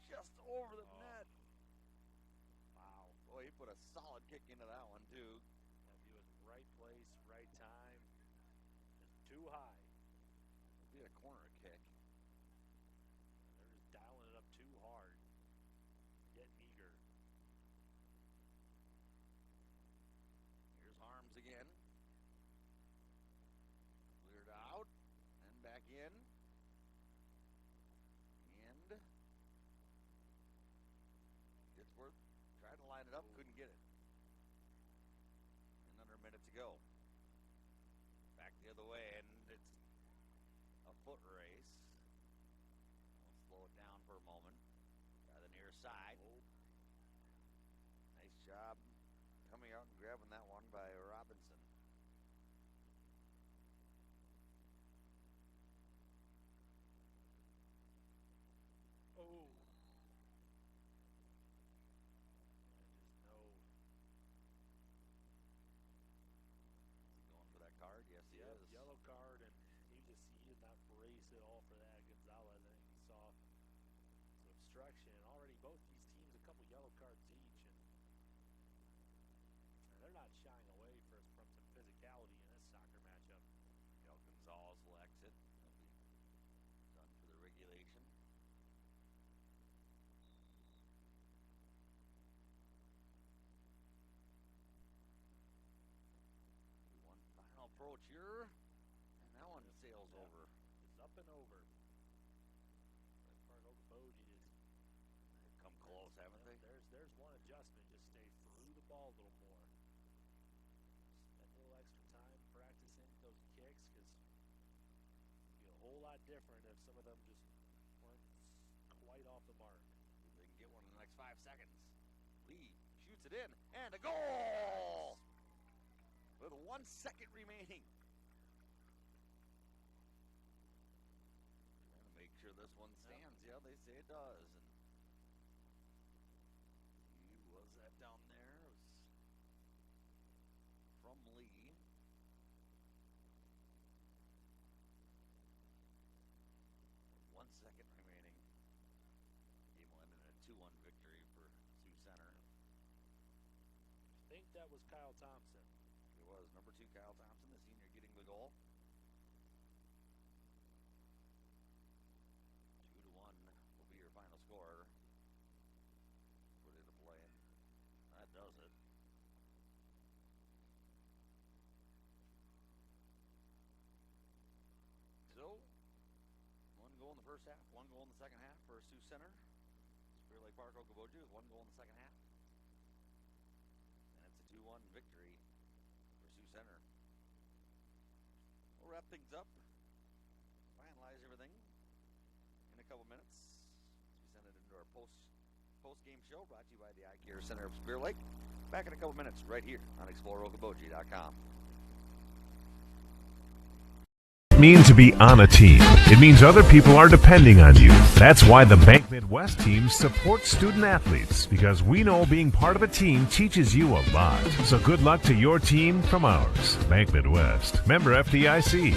A: just over the net.
C: Wow.
A: Boy, he put a solid kick into that one, too.
C: He was right place, right time. Just too high.
A: It'd be a corner kick.
C: They're just dialing it up too hard. Getting eager.
A: Here's Harms again. Cleared out and back in. And Ditzworth tried to line it up, couldn't get it. And under a minute to go. Back the other way, and it's a foot race. We'll slow it down for a moment. By the near side. Nice job coming out and grabbing that one by Robinson.
C: Oh. Just no.
A: Is he going for that card? Yes, he is.
C: Yellow card, and he did not brace at all for that. Gonzalez, I think he saw some obstruction. And already both these teams a couple physicality in this soccer matchup.
A: Gonzalez will exit. He'll be done for the regulation. One final approach here, and that one sails over.
C: It's up and over. Okoboji just
A: they've come close, haven't they?
C: There's one adjustment. Just stay through the ball a little more. Spend a little extra time practicing those kicks, because it'd be a whole lot different if some of them just weren't quite off the mark.
A: They can get one in the next 5 seconds. Lee shoots it in, and a goal! With 1 second remaining. Trying to make sure this one stands. Yeah, they say it does. And he was that down there. It was from Lee. With 1 second remaining. Game will end in a 2-1 victory for Sioux Center.
C: I think that was Kyle Thompson.
A: It was number 2 Kyle Thompson, the senior, getting the goal. 2-1 will be your final score. Put it into play, and that does it. So, 1 goal in the first half, 1 goal in the second half for Sioux Center. Spirit Lake Park Okoboji with 1 goal in the second half. And it's a 2-1 victory for Sioux Center. We'll wrap things up, finalize everything in a couple minutes as we send it into our post-game show brought to you by the Eye Care Center of Spirit Lake. Back in a couple minutes right here on ExploreOkoboji.com.
D: It means to be on a team. It means other people are depending on you. That's why the Bank Midwest team supports student athletes, because we know being part of a team teaches you a lot. So good luck to your team from ours. Bank Midwest, member FDIC.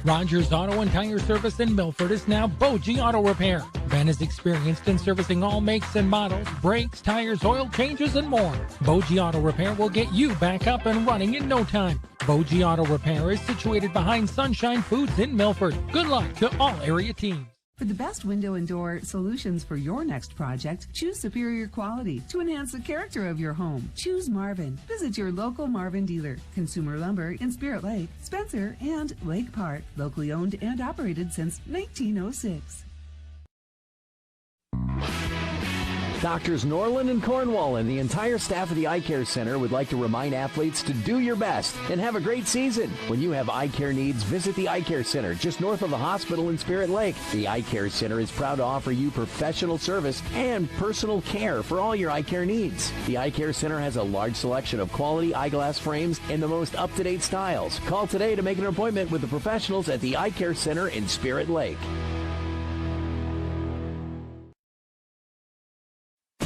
J: Rogers Auto and Tire Service in Milford is now Boji Auto Repair. Ben is experienced in servicing all makes and models, brakes, tires, oil changes, and more. Boji Auto Repair will get you back up and running in no time. Boji Auto Repair is situated behind Sunshine Foods in Milford. Good luck to all area teams.
E: For the best window and door solutions for your next project, choose superior quality to enhance the character of your home. Choose Marvin. Visit your local Marvin dealer. Consumer Lumber in Spirit Lake, Spencer, and Lake Park. Locally owned and operated since 1906.
F: Doctors Norland and Cornwall and the entire staff of the Eye Care Center would like to remind athletes to do your best and have a great season. When you have eye care needs, visit the Eye Care Center just north of the hospital in Spirit Lake. The Eye Care Center is proud to offer you professional service and personal care for all your eye care needs. The Eye Care Center has a large selection of quality eyeglass frames in the most up-to-date styles. Call today to make an appointment with the professionals at the Eye Care Center in Spirit Lake.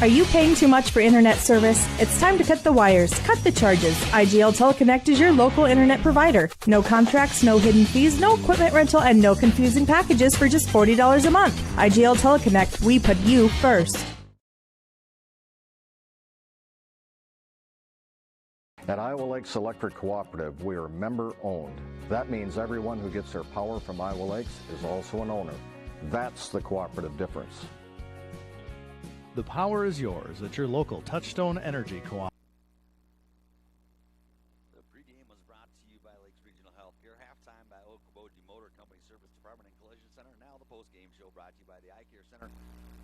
U: Are you paying too much for internet service? It's time to cut the wires, cut the charges. IGL Teleconnect is your local internet provider. No contracts, no hidden fees, no equipment rental, and no confusing packages for just $40 a month. IGL Teleconnect, we put you first.
H: At Iowa Lakes Electric Cooperative, we are member-owned. That means everyone who gets their power from Iowa Lakes is also an owner. That's the cooperative difference.
I: The power is yours at your local Touchstone Energy Cooperative.
A: The pregame was brought to you by Lakes Regional Healthcare, halftime by Okoboji Motor Company Service Department and Collision Center. Now the postgame show brought to you by the Eye Care Center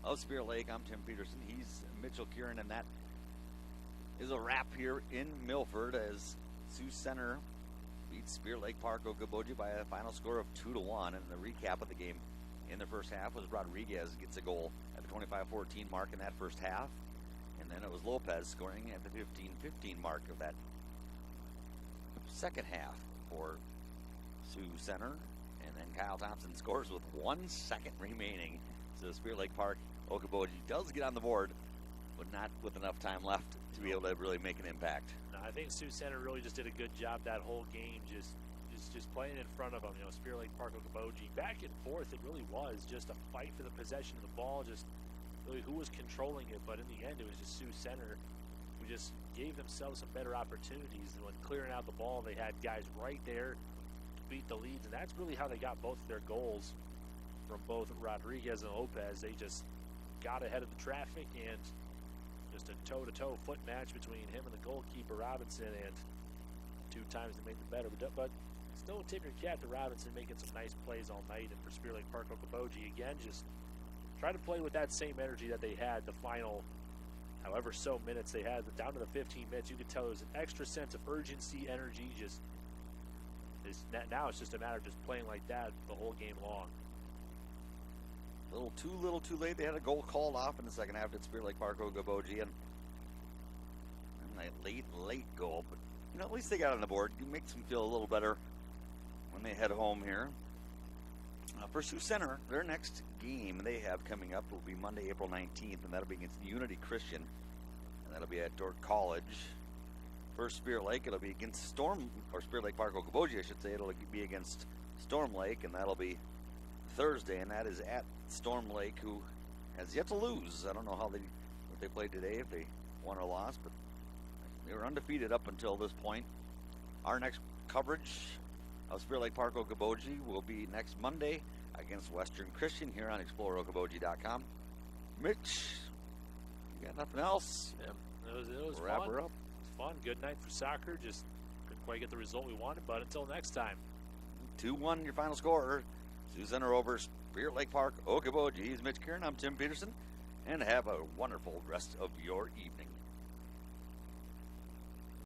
A: of Spirit Lake. I'm Tim Peterson. He's Mitchell Kieran, and that is a wrap here in Milford as Sioux Center beats Spirit Lake Park Okoboji by a final score of 2-1. And the recap of the game in the first half was Rodriguez gets a goal at the 25-14 mark in that first half. And then it was Lopez scoring at the 15-15 mark of that second half for Sioux Center. And then Kyle Thompson scores with 1 second remaining. So Spirit Lake Park Okoboji does get on the board, but not with enough time left to be able to really make an impact.
C: No, I think Sioux Center really just did a good job that whole game, just playing in front of them. You know, Spirit Lake Park Okoboji back and forth. It really was just a fight for the possession of the ball, just really who was controlling it. But in the end, it was just Sioux Center who just gave themselves some better opportunities. And when clearing out the ball, they had guys right there to beat the leads, and that's really how they got both of their goals from both Rodriguez and Lopez. They just got ahead of the traffic, and just a toe-to-toe foot match between him and the goalkeeper, Robinson, and 2 times they made the better. But still tip your cap to Robinson, making some nice plays all night. And for Spear Lake Park Okoboji, again, just try to play with that same energy that they had the final however so minutes they had. But down to the 15 minutes, you could tell there was an extra sense of urgency, energy. Now it's just a matter of just playing like that the whole game long.
A: Little too late. They had a goal called off in the second half at Spear Lake Park Okoboji, and a late goal. But at least they got on the board. It makes them feel a little better when they head home here. For Sioux Center, their next game they have coming up will be Monday, April 19th, and that'll be against Unity Christian, and that'll be at Dordt College. For Spear Lake, it'll be against Spear Lake Park Okoboji, I should say. It'll be against Storm Lake, and that'll be Thursday, and that is at Storm Lake, who has yet to lose. I don't know what they played today, if they won or lost, but they were undefeated up until this point. Our next coverage of Spear Lake Park Okoboji will be next Monday against Western Christian here on ExploreOkoboji.com. Mitch, you got nothing else?
C: Yeah, it was
A: Wrap
C: fun.
A: her up.
C: It was fun. Good night for soccer. Just couldn't quite get the result we wanted, but until next time.
A: 2-1 your final score. Sioux Center over Spear Lake Park Okoboji. He's Mitch Kieran. I'm Tim Peterson. And have a wonderful rest of your evening.